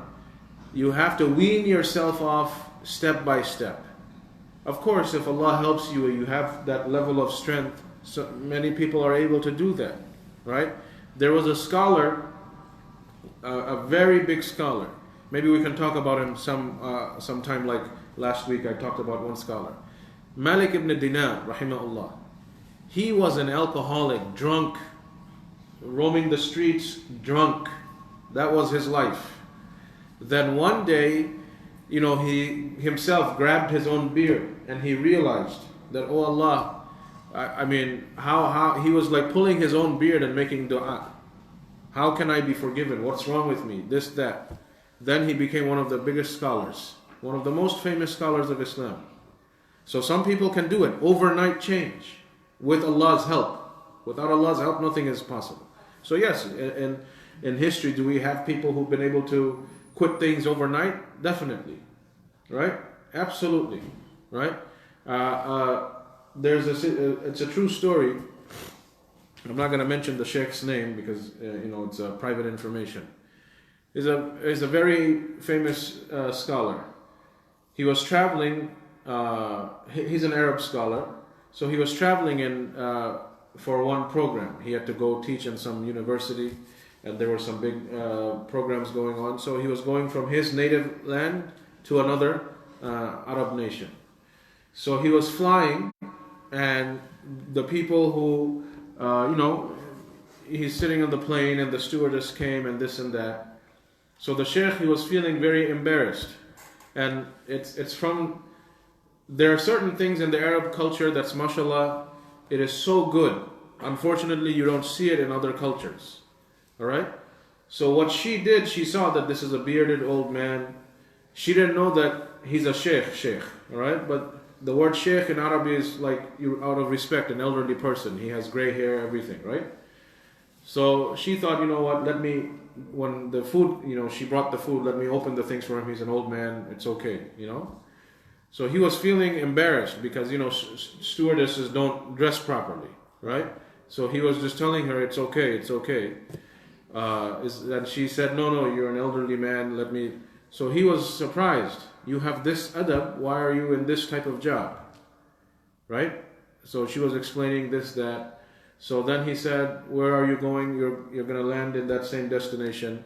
you have to wean yourself off step by step. Of course, if Allah helps you, you have that level of strength. So many people are able to do that, right? There was a scholar, a very big scholar. Maybe we can talk about him sometime. Like last week, I talked about one scholar, Malik ibn Dinar, rahimahullah. He was an alcoholic, drunk, roaming the streets, drunk. That was his life. Then one day, you know, he himself grabbed his own beard and he realized that, oh Allah, I mean, how he was like pulling his own beard and making dua. How can I be forgiven? What's wrong with me? This, that. Then he became one of the biggest scholars, one of the most famous scholars of Islam. So some people can do it, overnight change, with Allah's help. Without Allah's help, nothing is possible. So yes, in history, do we have people who've been able to quit things overnight? Definitely, right? Absolutely, right? It's a true story. I'm not going to mention the Sheikh's name because it's private information. He's a very famous scholar. He was traveling. He's an Arab scholar, so he was traveling for one program. He had to go teach in some university. And there were some big programs going on. So he was going from his native land to another Arab nation. So he was flying, and the people who, he's sitting on the plane, and the stewardess came, and this and that. So the sheikh, he was feeling very embarrassed. And it's from, there are certain things in the Arab culture that's, mashallah, it is so good. Unfortunately, you don't see it in other cultures. Alright? So what she did, she saw that this is a bearded old man. She didn't know that he's a sheikh. Alright? But the word sheikh in Arabic is like, you out of respect, an elderly person. He has gray hair, everything, right? So she thought, you know what, let me when the food, she brought the food, let me open the things for him. He's an old man. It's okay, So he was feeling embarrassed because, stewardesses don't dress properly, right? So he was just telling her, it's okay, it's okay. And she said, no, you're an elderly man, let me... So he was surprised. You have this adab, why are you in this type of job? Right? So she was explaining this, that. So then he said, where are you going? You're going to land in that same destination.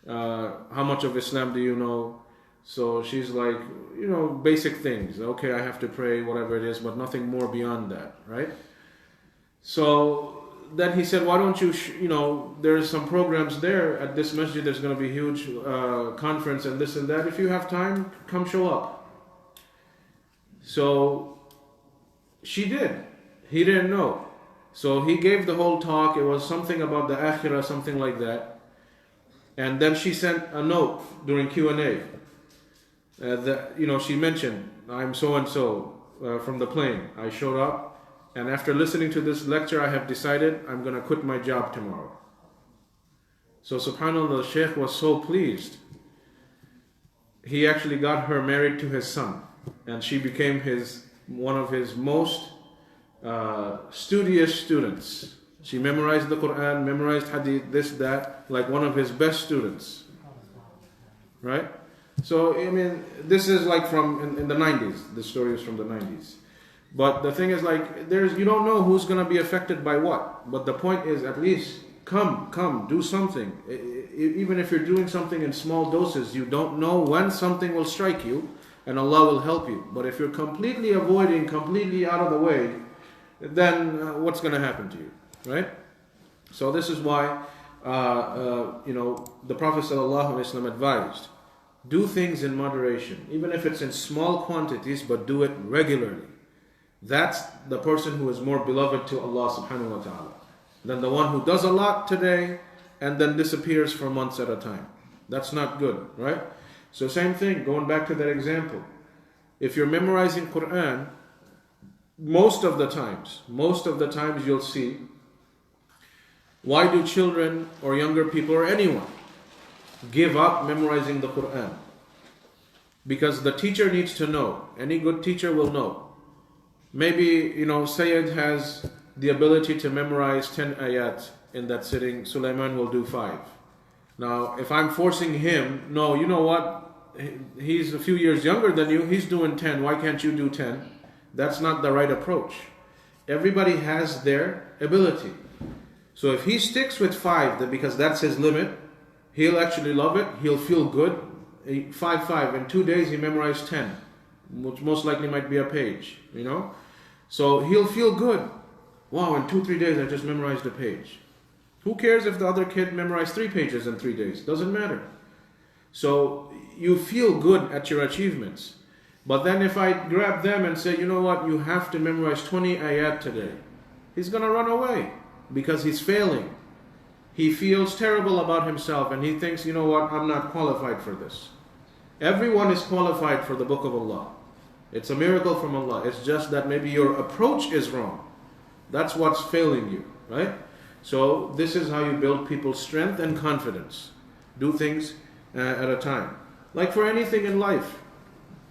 How much of Islam do you know? So she's like, basic things. Okay, I have to pray, whatever it is, but nothing more beyond that, right? So then he said, why don't you, there's some programs there at this masjid, there's going to be a huge conference and this and that. If you have time, come show up. So she did. He didn't know. So he gave the whole talk. It was something about the akhirah, something like that. And then she sent a note during Q&A. She mentioned, I'm so-and-so from the plane. I showed up. And after listening to this lecture, I have decided I'm going to quit my job tomorrow. So subhanAllah, the Sheikh was so pleased. He actually got her married to his son. And she became one of his most studious students. She memorized the Quran, memorized hadith, this, that, like one of his best students. Right? So, this is like from in the 90s. This story is from the 90s. But the thing is, you don't know who's going to be affected by what. But the point is, at least, come, do something. Even if you're doing something in small doses, you don't know when something will strike you, and Allah will help you. But if you're completely avoiding, completely out of the way, then what's going to happen to you, right? So this is why, the Prophet ﷺ advised, do things in moderation, even if it's in small quantities, but do it regularly. That's the person who is more beloved to Allah subhanahu wa ta'ala than the one who does a lot today and then disappears for months at a time. That's not good, right? So same thing, going back to that example. If you're memorizing Quran, most of the times you'll see, why do children or younger people or anyone give up memorizing the Quran? Because the teacher needs to know. Any good teacher will know. Maybe, Sayyid has the ability to memorize 10 ayat in that sitting. Sulaiman will do 5. Now, if I'm forcing him, no, you know what? He's a few years younger than you. He's doing 10. Why can't you do 10? That's not the right approach. Everybody has their ability. So if he sticks with 5, because that's his limit, he'll actually love it. He'll feel good. 5. In 2 days, he memorized 10. Which most likely might be a page, So he'll feel good. Wow, in 2-3 days I just memorized a page. Who cares if the other kid memorized 3 pages in 3 days? Doesn't matter. So you feel good at your achievements. But then if I grab them and say, you know what, you have to memorize 20 ayat today, he's going to run away because he's failing. He feels terrible about himself and he thinks, you know what, I'm not qualified for this. Everyone is qualified for the book of Allah. It's a miracle from Allah. It's just that maybe your approach is wrong. That's what's failing you, right? So this is how you build people's strength and confidence. Do things at a time. Like for anything in life.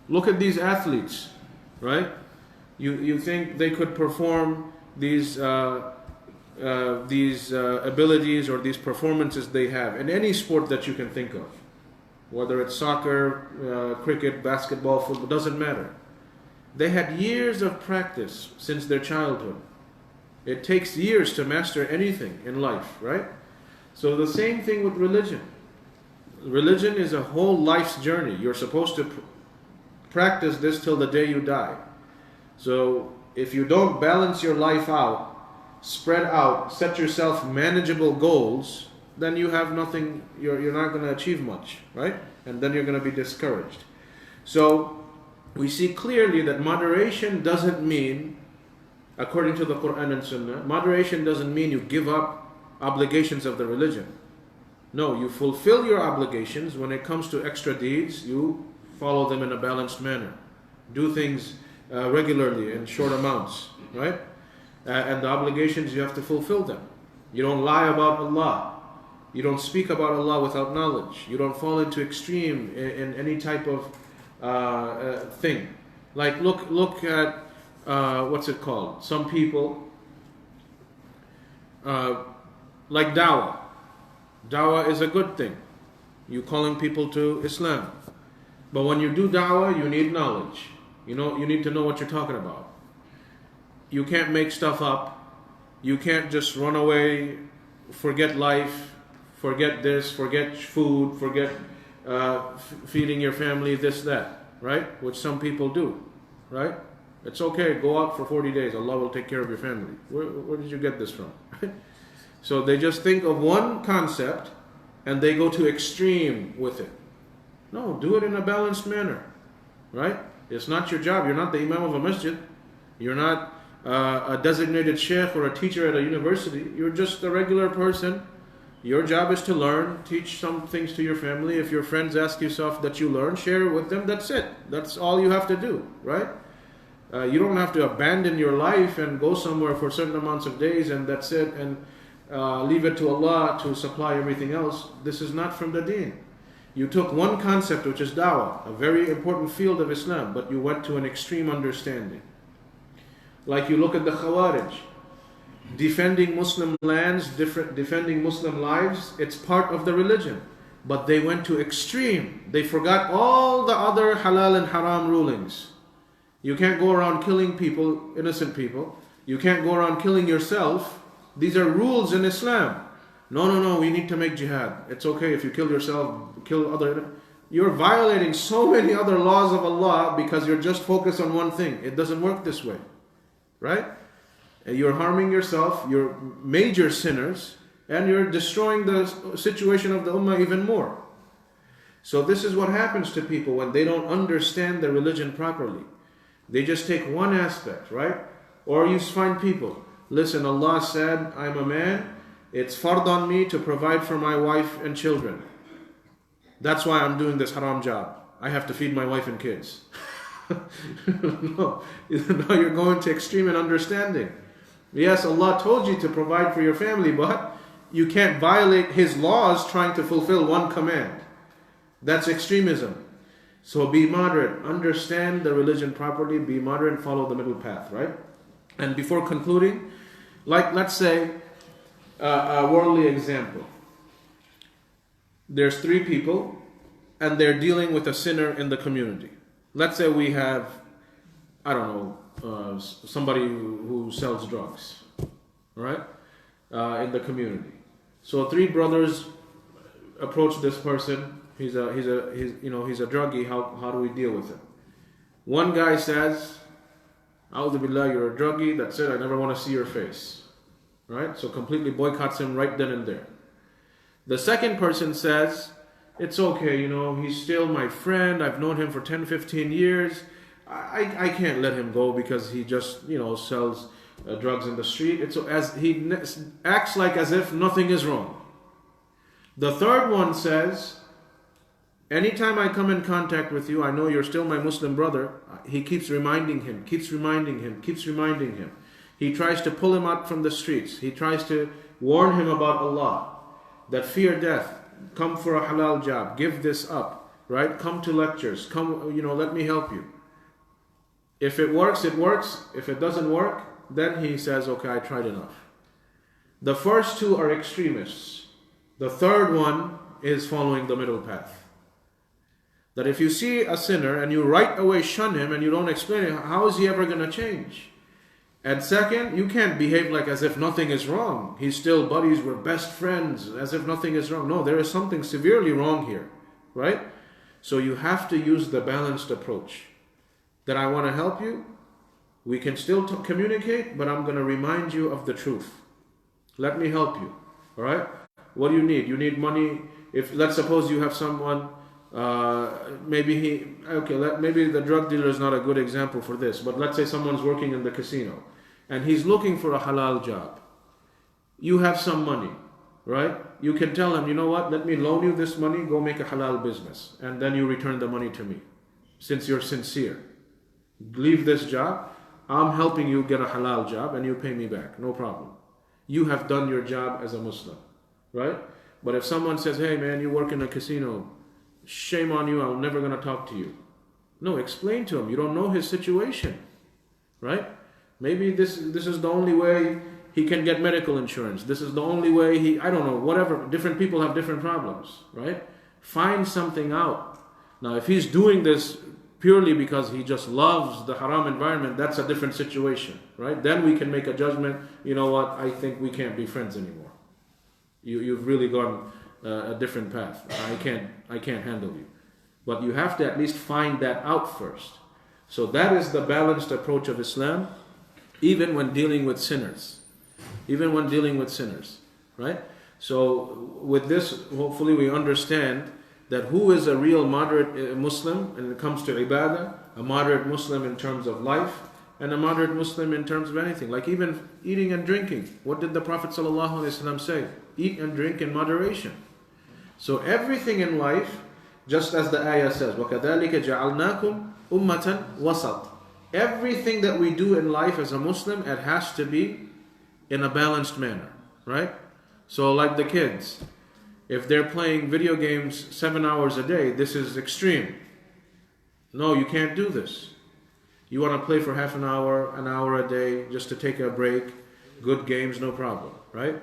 Look at these athletes, right? You think they could perform these abilities or these performances they have in any sport that you can think of. Whether it's soccer, cricket, basketball, football, doesn't matter. They had years of practice since their childhood. It takes years to master anything in life, right? So the same thing with religion. Religion is a whole life's journey. You're supposed to practice this till the day you die. So if you don't balance your life out, spread out, set yourself manageable goals, then you have nothing, you're not going to achieve much, right? And then you're going to be discouraged. So we see clearly that moderation doesn't mean, according to the Quran and Sunnah, moderation doesn't mean you give up obligations of the religion. No, you fulfill your obligations. When it comes to extra deeds, you follow them in a balanced manner. Do things regularly in short amounts, right? And the obligations, you have to fulfill them. You don't lie about Allah. You don't speak about Allah without knowledge. You don't fall into extreme in any type of thing. Like look at what's it called? Some people like Dawa. Dawa is a good thing. You calling people to Islam. But when you do Dawa, you need knowledge. You need to know what you're talking about. You can't make stuff up. You can't just run away, forget life, forget this, forget food, forget feeding your family, this, that, right? Which some people do, right? It's okay, go out for 40 days, Allah will take care of your family. Where did you get this from? So they just think of one concept and they go to extreme with it. No, do it in a balanced manner, right? It's not your job. You're not the Imam of a masjid. You're not a designated sheikh or a teacher at a university. You're just a regular person. Your job is to learn, teach some things to your family. If your friends ask you stuff that you learn, share it with them. That's it. That's all you have to do, right? You don't have to abandon your life and go somewhere for certain amounts of days and that's it, and leave it to Allah to supply everything else. This is not from the deen. You took one concept, which is Dawa, a very important field of Islam, but you went to an extreme understanding. Like you look at the Khawarij, defending Muslim lands, defending Muslim lives, it's part of the religion. But they went to extreme. They forgot all the other halal and haram rulings. You can't go around killing people, innocent people. You can't go around killing yourself. These are rules in Islam. No, we need to make jihad. It's okay if you kill yourself, kill other. You're violating so many other laws of Allah because you're just focused on one thing. It doesn't work this way, right? You're harming yourself, you're major sinners, and you're destroying the situation of the ummah even more. So this is what happens to people when they don't understand the religion properly. They just take one aspect, right? Or you find people, listen, Allah said, I'm a man, it's fard on me to provide for my wife and children. That's why I'm doing this haram job. I have to feed my wife and kids. No, you're going to extreme in understanding. Yes, Allah told you to provide for your family, but you can't violate His laws trying to fulfill one command. That's extremism. So be moderate, understand the religion properly, be moderate, follow the middle path, right? And before concluding, like let's say a worldly example. There's 3 people and they're dealing with a sinner in the community. Let's say we have, I don't know, somebody who sells drugs, right? In the community. So 3 brothers approach this person. He's a druggie. How do we deal with him? One guy says, "A'udhu billah, you're a druggie. That's it. I never want to see your face." Right? So completely boycotts him right then and there. The second person says, "It's okay. He's still my friend. I've known him for 10, 15 years. I can't let him go because he just sells drugs in the street." He acts like as if nothing is wrong. The third one says, "Anytime I come in contact with you, I know you're still my Muslim brother." He keeps reminding him. He tries to pull him out from the streets. He tries to warn him about Allah, that fear death, come for a halal job, give this up, right? Come to lectures, come, let me help you. If it works, it works. If it doesn't work, then he says, okay, I tried enough. The first 2 are extremists. The third one is following the middle path. That if you see a sinner and you right away shun him and you don't explain it, how is he ever going to change? And second, you can't behave like as if nothing is wrong. He's still buddies, we're best friends, as if nothing is wrong. No, there is something severely wrong here, right? So you have to use the balanced approach. That I want to help you, we can still communicate, but I'm going to remind you of the truth. Let me help you, all right? What do you need? You need money. Let's suppose you have someone, maybe the drug dealer is not a good example for this, but let's say someone's working in the casino and he's looking for a halal job. You have some money, right? You can tell him, you know what, let me loan you this money, go make a halal business, and then you return the money to me, since you're sincere. Leave this job, I'm helping you get a halal job and you pay me back, no problem. You have done your job as a Muslim, right? But if someone says, hey man, you work in a casino, shame on you, I'm never going to talk to you. No, explain to him. You don't know his situation, right? Maybe this is the only way he can get medical insurance. This is the only way I don't know, whatever. Different people have different problems, right? Find something out. Now, if he's doing this purely because he just loves the haram environment, that's a different situation, right? Then we can make a judgment, you know what, I think we can't be friends anymore. You've really gone a different path. I can't handle you. But you have to at least find that out first. So that is the balanced approach of Islam, even when dealing with sinners. Even when dealing with sinners, right? So with this, hopefully we understand that who is a real moderate Muslim when it comes to ibadah, a moderate Muslim in terms of life, and a moderate Muslim in terms of anything. Like even eating and drinking. What did the Prophet ﷺ say? Eat and drink in moderation. So everything in life, just as the ayah says, وَكَذَلِكَ جَعَلْنَاكُمْ أُمَّةً وَسَطًا. Everything that we do in life as a Muslim, it has to be in a balanced manner, right? So like the kids, if they're playing video games 7 hours a day, this is extreme. No, you can't do this. You want to play for half an hour a day, just to take a break, good games, no problem, right?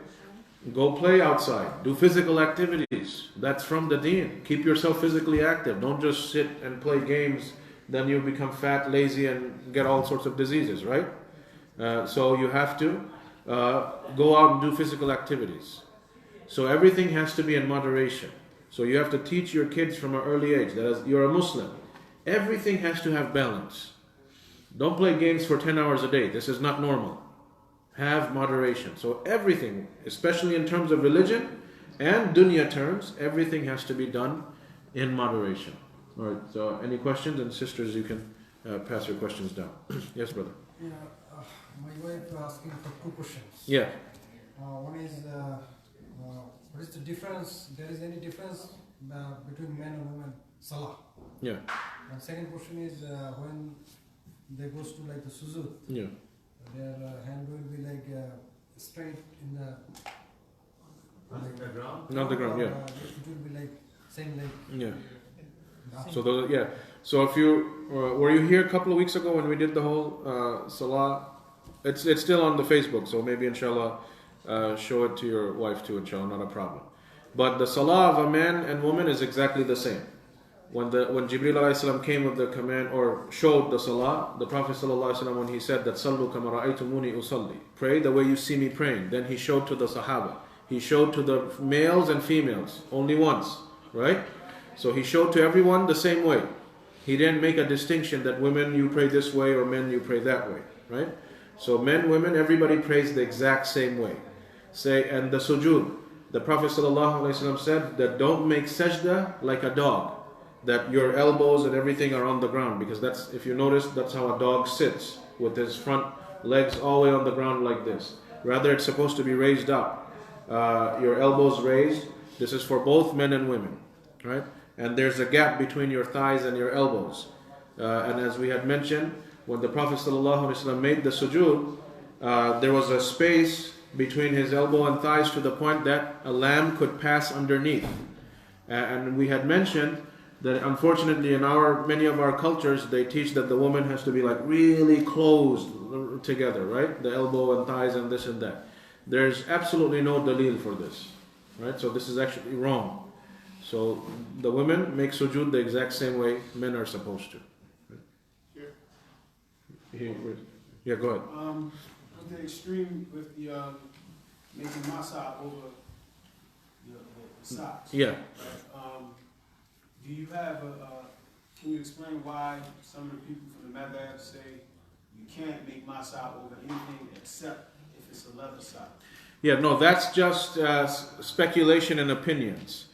Go play outside, do physical activities. That's from the deen. Keep yourself physically active. Don't just sit and play games, then you become fat, lazy, and get all sorts of diseases, right? So you have to go out and do physical activities. So everything has to be in moderation. So you have to teach your kids from an early age that as you're a Muslim, everything has to have balance. Don't play games for 10 hours a day. This is not normal. Have moderation. So everything, especially in terms of religion and dunya terms, everything has to be done in moderation. All right, so any questions? And sisters, you can pass your questions down. Yes, brother. Yeah, my wife asking for two questions. Yeah. One is, what is the difference? There is any difference between men and women? Salah. Yeah. And second question is, when they goes to like the sujood, Yeah. their hand will be like straight in the ground. Not the ground. Yeah. It will be like same like. Yeah. So those, yeah. So if you were you here a couple of weeks ago when we did the whole salah? It's still on the Facebook, so maybe inshallah show it to your wife too, inshallah, not a problem. But the salah of a man and woman is exactly the same. When Jibreel alayhi salam came with the command or showed the salah, the Prophet sallallahu alaihi wasallam, when he said that sallu kama ra'aytumuni usalli, pray the way you see me praying, then he showed to the sahaba. He showed to the males and females only once, right? So he showed to everyone the same way. He didn't make a distinction that women you pray this way or men you pray that way, right? So men, women, everybody prays the exact same way. And the sujood, the Prophet ﷺ said that don't make sajda like a dog, that your elbows and everything are on the ground, because that's, if you notice, that's how a dog sits, with his front legs all the way on the ground like this. Rather, it's supposed to be raised up. Your elbows raised. This is for both men and women, right? And there's a gap between your thighs and your elbows. And as we had mentioned, when the Prophet ﷺ made the sujood, there was a space between his elbow and thighs to the point that a lamb could pass underneath. And we had mentioned that unfortunately in many of our cultures, they teach that the woman has to be like really close together, right? The elbow and thighs and this and that. There's absolutely no dalil for this, right? So this is actually wrong. So the women make sujood the exact same way men are supposed to. Yeah, go ahead. With the extreme with the making masa over the socks. Yeah. Do you have can you explain why some of the people from the madhab say you can't make masa over anything except if it's a leather sock? Yeah, no, that's just speculation and opinions,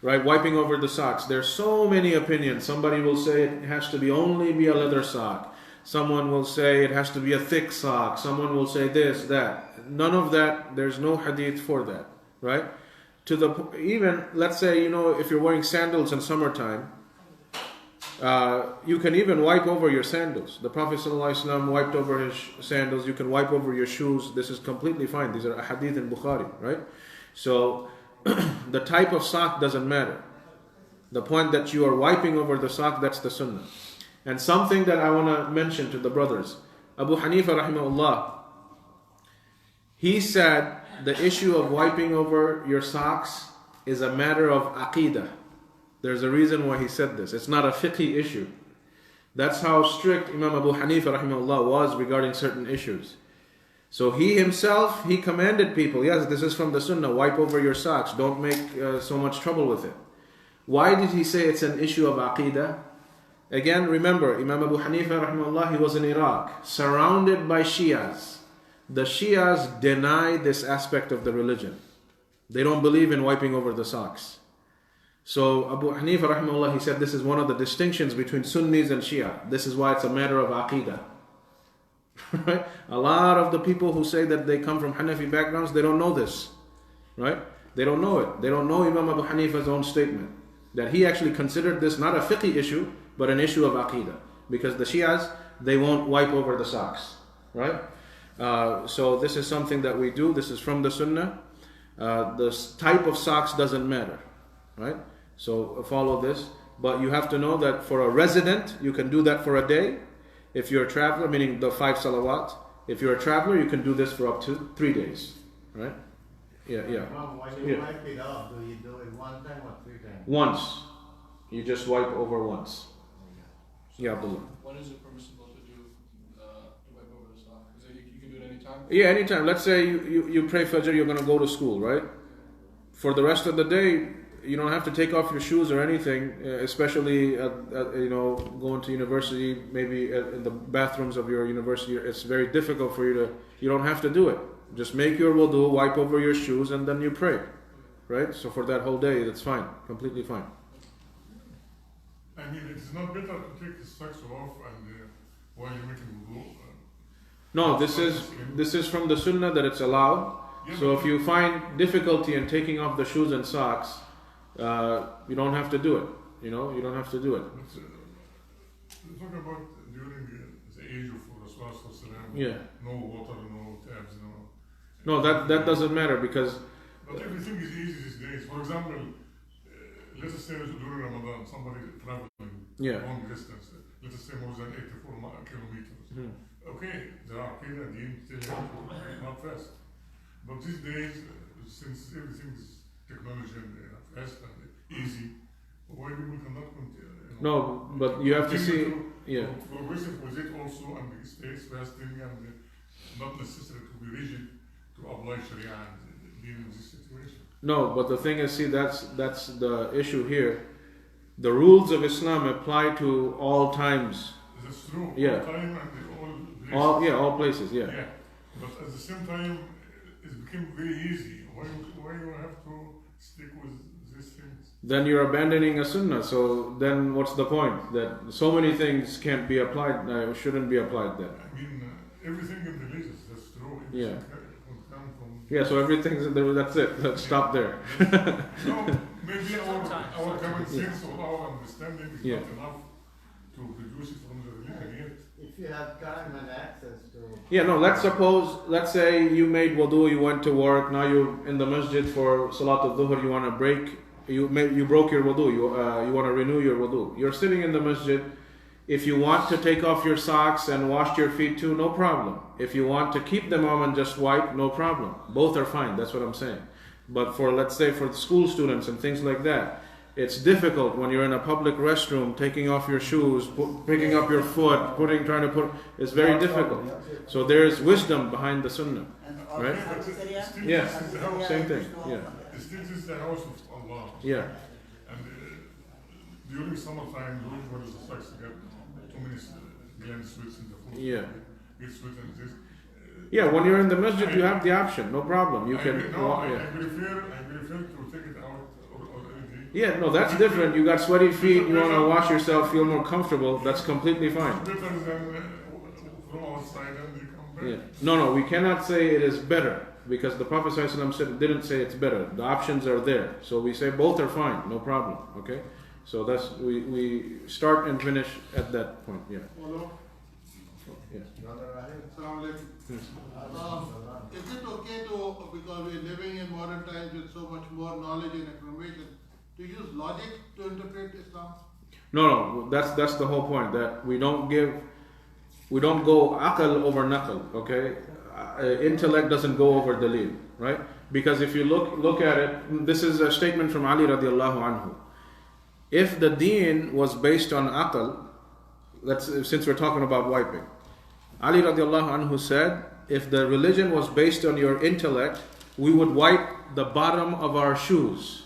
right? Wiping over the socks. There's so many opinions. Somebody will say it has to only be a leather sock. Someone will say it has to be a thick sock. Someone will say this, that. None of that, there's no hadith for that, right? Even, let's say, if you're wearing sandals in summertime, you can even wipe over your sandals. The Prophet ﷺ wiped over his sandals. You can wipe over your shoes. This is completely fine. These are hadith in Bukhari, right? So the type of sock doesn't matter. The point that you are wiping over the sock, that's the sunnah. And something that I want to mention to the brothers. Abu Hanifa rahimahullah, he said the issue of wiping over your socks is a matter of aqeedah. There's a reason why he said this. It's not a fiqhi issue. That's how strict Imam Abu Hanifa rahimahullah was regarding certain issues. So he himself, he commanded people, yes, this is from the sunnah, wipe over your socks, don't make so much trouble with it. Why did he say it's an issue of aqeedah? Again, remember, Imam Abu Hanifa rahimahullah, he was in Iraq, surrounded by Shias. The Shias deny this aspect of the religion. They don't believe in wiping over the socks. So Abu Hanifa rahimahullah, he said this is one of the distinctions between Sunnis and Shia. This is why it's a matter of aqeedah. Right? A lot of the people who say that they come from Hanafi backgrounds, they don't know this. Right? They don't know it. They don't know Imam Abu Hanifa's own statement. That he actually considered this not a fiqhi issue, but an issue of aqeedah. Because the Shias, they won't wipe over the socks. Right? So this is something that we do. This is from the sunnah. The type of socks doesn't matter. Right? So follow this. But you have to know that for a resident, you can do that for a day. If you're a traveler, meaning the 5 salawat, if you're a traveler, you can do this for up to 3 days. Right? Yeah. When you wipe it off, do you do it one time or 3 times? Once. You just wipe over once. Yeah, Abdullah. When is it permissible to do to wipe over the sock? Is it you can do it anytime? Yeah, anytime. Let's say you pray Fajr, you're going to go to school, right? For the rest of the day, you don't have to take off your shoes or anything, especially going to university, maybe in the bathrooms of your university. It's very difficult for you don't have to do it. Just make your wudu, wipe over your shoes, and then you pray. Right? So for that whole day, that's fine. Completely fine. I mean, it's not better to take the socks off and while you're making wudu. No, this is from the sunnah that it's allowed. Yeah, so if you find difficulty in taking off the shoes and socks, you don't have to do it. You don't have to do it. Talk about during the age of Rasulullah, Yeah. no water, no tabs, No, that doesn't matter because. But everything is easy these days. For example, let us say during Ramadan, somebody traveling long distance, let us say more than 84 kilometers. Okay, there are Qila Deen still not fast. But these days, since everything is technology and fast and easy, why people cannot continue? No, but you have to see. Progressive with it also and the states fasting and not necessary to be rigid to apply Sharia and deal with this situation. No, but the thing is, see, that's the issue here. The rules of Islam apply to all times. That's true. Yeah. All time and all places. All places. Yeah. But at the same time, it became very easy. Why you have to stick with these things? Then you're abandoning a sunnah. So then, what's the point? That so many things can't be applied. Shouldn't be applied then. I mean, everything in religious. That's true. Yeah. Come from. Yeah. So everything's that's it. Let's stop there. No, maybe our common sense or our understanding is not enough to produce it from the religion yet. If you have time and access to... Yeah, no, let's say you made wudu, you went to work, now you're in the masjid for Salat al-Dhuhr, you want to break, you broke your wudu, you want to renew your wudu. You're sitting in the masjid. If you want to take off your socks and wash your feet too, no problem. If you want to keep them on and just wipe, no problem. Both are fine, that's what I'm saying. But let's say for the school students and things like that, it's difficult when you're in a public restroom, taking off your shoes, picking up your foot, it's very difficult. So there's wisdom behind the sunnah, right? Yeah, same thing, yeah. Still this is the house of Allah. Yeah. And during summertime, when the socks get too many gland sweats in the foot. Yeah. Get sweat and this. Yeah, when you're in the masjid, you have the option, no problem. You can. I prefer to take it out already. Yeah, no, that's different. You got sweaty feet, you want to wash yourself, feel more comfortable. That's completely fine. Better than from outside and you come back. Yeah. No, we cannot say it is better because the Prophet ﷺ didn't say it's better. The options are there, so we say both are fine, no problem. Okay, so that's we start and finish at that point. Yeah. Yeah. Assalamu alaikum. Is it okay to, because we're living in modern times with so much more knowledge and information, to use logic to interpret Islam? No, that's the whole point, that we don't go aql over naql, okay? Intellect doesn't go over dalil, right? Because if you look at it, this is a statement from Ali radiallahu anhu. If the deen was based on aql, since we're talking about wiping, Ali radiallahu anhu said, if the religion was based on your intellect, we would wipe the bottom of our shoes.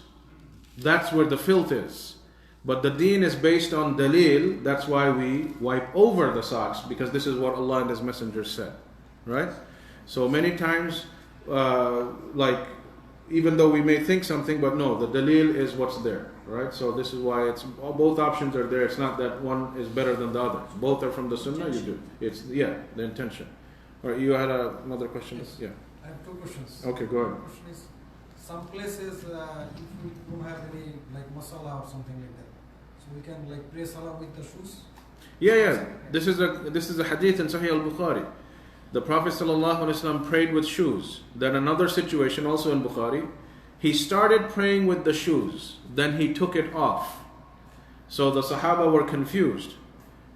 That's where the filth is. But the deen is based on dalil, that's why we wipe over the socks, because this is what Allah and His Messenger said. Right? So many times, even though we may think something, but no, the dalil is what's there. Right? So this is why both options are there. It's not that one is better than the other. Both are from the sunnah, you do. It's, the intention. All right, you had another question? Yes. Yeah. I have two questions. Okay, go ahead. The question is, some places, if we don't have any masala or something like that, so we can pray salah with the shoes? Yeah. This is a hadith in Sahih al-Bukhari. The Prophet ﷺ prayed with shoes. Then another situation also in Bukhari, he started praying with the shoes, then he took it off. So the Sahaba were confused.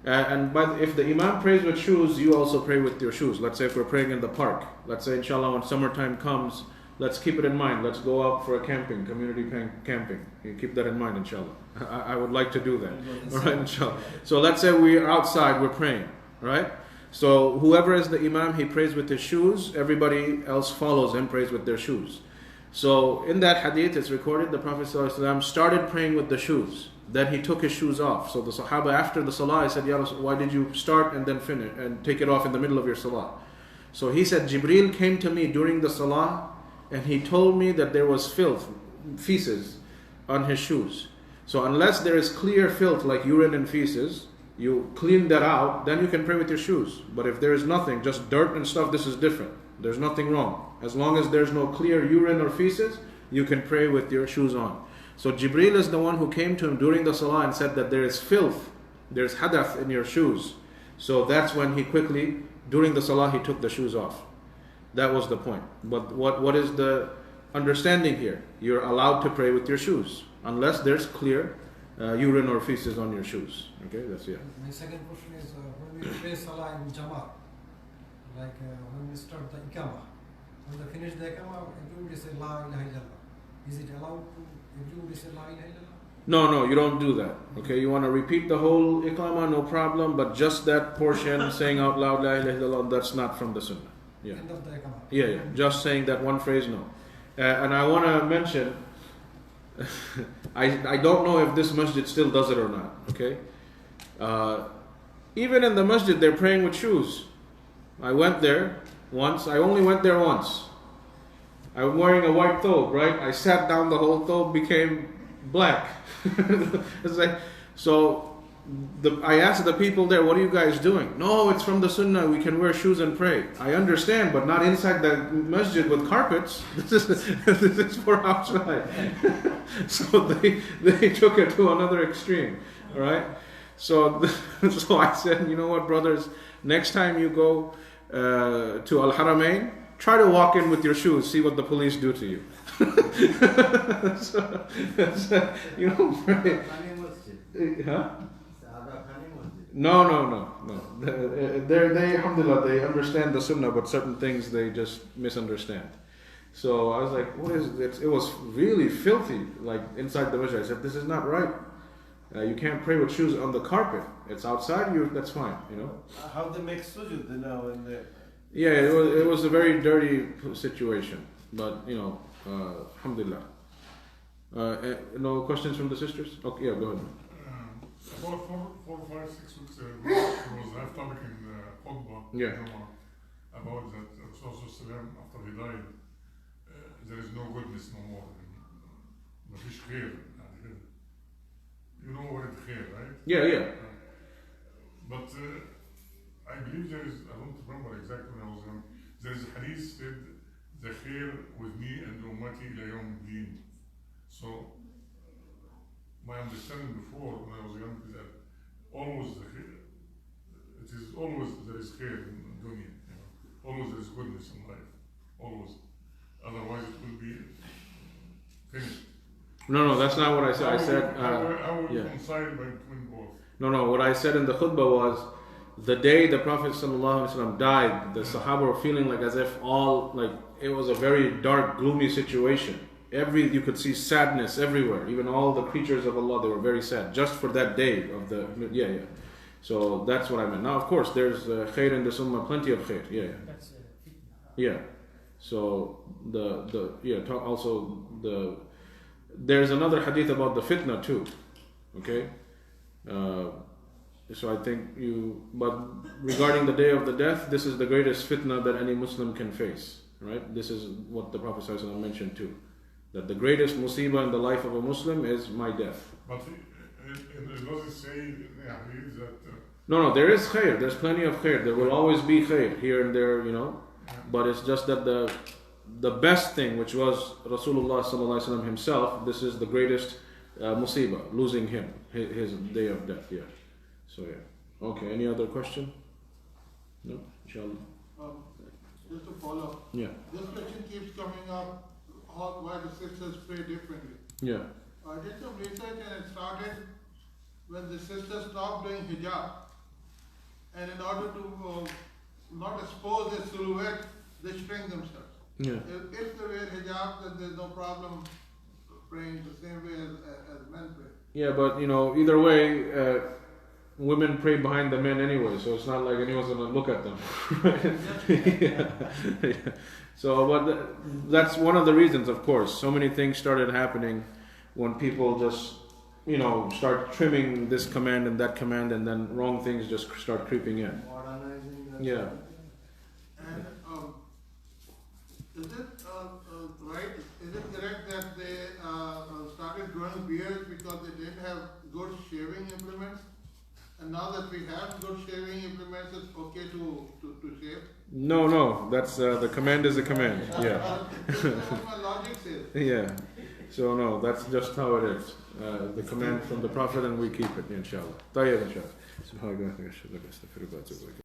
But if the Imam prays with shoes, you also pray with your shoes. Let's say if we're praying in the park, let's say inshallah when summertime comes, let's keep it in mind. Let's go out for a community camping. You keep that in mind, inshallah. I would like to do that. All right, inshallah. So let's say we're outside, we're praying, right? So whoever is the Imam, he prays with his shoes. Everybody else follows him, prays with their shoes. So in that hadith, it's recorded the Prophet ﷺ started praying with the shoes. Then he took his shoes off. So the Sahaba after the Salah, I said, Ya Rasul, why did you start and then finish and take it off in the middle of your Salah? So he said, Jibreel came to me during the Salah and he told me that there was filth, feces on his shoes. So unless there is clear filth like urine and feces, you clean that out, then you can pray with your shoes. But if there is nothing, just dirt and stuff, this is different. There's nothing wrong. As long as there's no clear urine or feces, you can pray with your shoes on. So Jibreel is the one who came to him during the Salah and said that there is filth, there's hadath in your shoes. So that's when he quickly, during the Salah, he took the shoes off. That was the point. But what is the understanding here? You're allowed to pray with your shoes, unless there's clear urine or feces on your shoes. Okay, that's it. My second question is, when we pray Salah in Jama'at, when we start the Iqamah, when we finish the Iqamah, everybody say La ilaha illallah. Is it allowed to everybody say La ilaha illallah? No, you don't do that. Okay, you want to repeat the whole Iqamah, no problem, but just that portion, saying out loud La ilaha illallah, that's not from the Sunnah. Yeah. End of the Iqamah. Yeah. Just saying that one phrase, no. And I want to mention, I don't know if this masjid still does it or not. Okay, even in the masjid, they're praying with shoes. I went there once. I only went there once. I'm wearing a white thobe, right? I sat down, the whole thobe became black. It's I asked the people there, what are you guys doing? No, it's from the Sunnah, we can wear shoes and pray. I understand, but not inside the masjid with carpets. This is for outside. So they took it to another extreme, all right? So I said, you know what, brothers, next time you go to Al-Haramain, try to walk in with your shoes, see what the police do to you. You know, huh? No. They, alhamdulillah, they understand the Sunnah, but certain things they just misunderstand. So I was like, what is it? It was really filthy, like inside the masjid. I said, this is not right. You can't pray with shoes on the carpet. It's outside, that's fine, you know. How they make sujood now and there? Yeah, it was a very dirty situation, but you know, alhamdulillah. No questions from the sisters? Okay, yeah, go ahead. About 4, 5, 6 weeks ago, there was a half topic in Khutbah about that Rasulullah after he died, there is no goodness no more. مفيش خير. You know what is khair, right? Yeah. But I believe there is, I don't remember exactly when I was young, there is a hadith said, the khair with me and ummati ila yawm din. So, my understanding before when I was young is that always the khair, it is always there is is khair in dunya. Always there is goodness in life. Always. Otherwise it will be finished. No, that's not what I said. I said, I would reconcile between both. No, what I said in the khutbah was, the day the Prophet ﷺ died, the Sahaba were feeling like as if it was a very dark, gloomy situation. You could see sadness everywhere. Even all the creatures of Allah, they were very sad. Just for that day of the, So that's what I meant. Now, of course, there's khair in the ummah, plenty of khair. Yeah. So there's another hadith about the fitna too. Okay. So I think but regarding the day of the death, this is the greatest fitna that any Muslim can face. Right? This is what the Prophet ﷺ mentioned too. That the greatest musibah in the life of a Muslim is my death. But does it say in the hadith that... No, there is khair. There's plenty of khair. There will always be khair here and there, But it's just that the best thing, which was Rasulullah ﷺ himself, this is the greatest musibah, losing him, his day of death. Yeah. So Okay. Any other question? No. Inshallah. Just to follow up. Yeah. This question keeps coming up. Why the sisters pray differently. Yeah. I did some research and it started when the sisters stopped doing hijab. And in order to not expose their silhouette, they shrink themselves. Yeah. If they wear hijab, then there's no problem praying the same way as men pray. Yeah, but either way, women pray behind the men anyway, so it's not like anyone's going to look at them. Yeah. So, but that's one of the reasons, of course. So many things started happening when people just, start trimming this command and that command, and then wrong things just start creeping in. Yeah. And is it right? Is it correct that they started growing beards because they didn't have good shaving implements? And now that we have good shaving implements, it's okay to shave? No. That's the command is a command. Yeah. That's what my logic says. Yeah. So no, that's just how it is. The command from the Prophet, and we keep it, inshallah.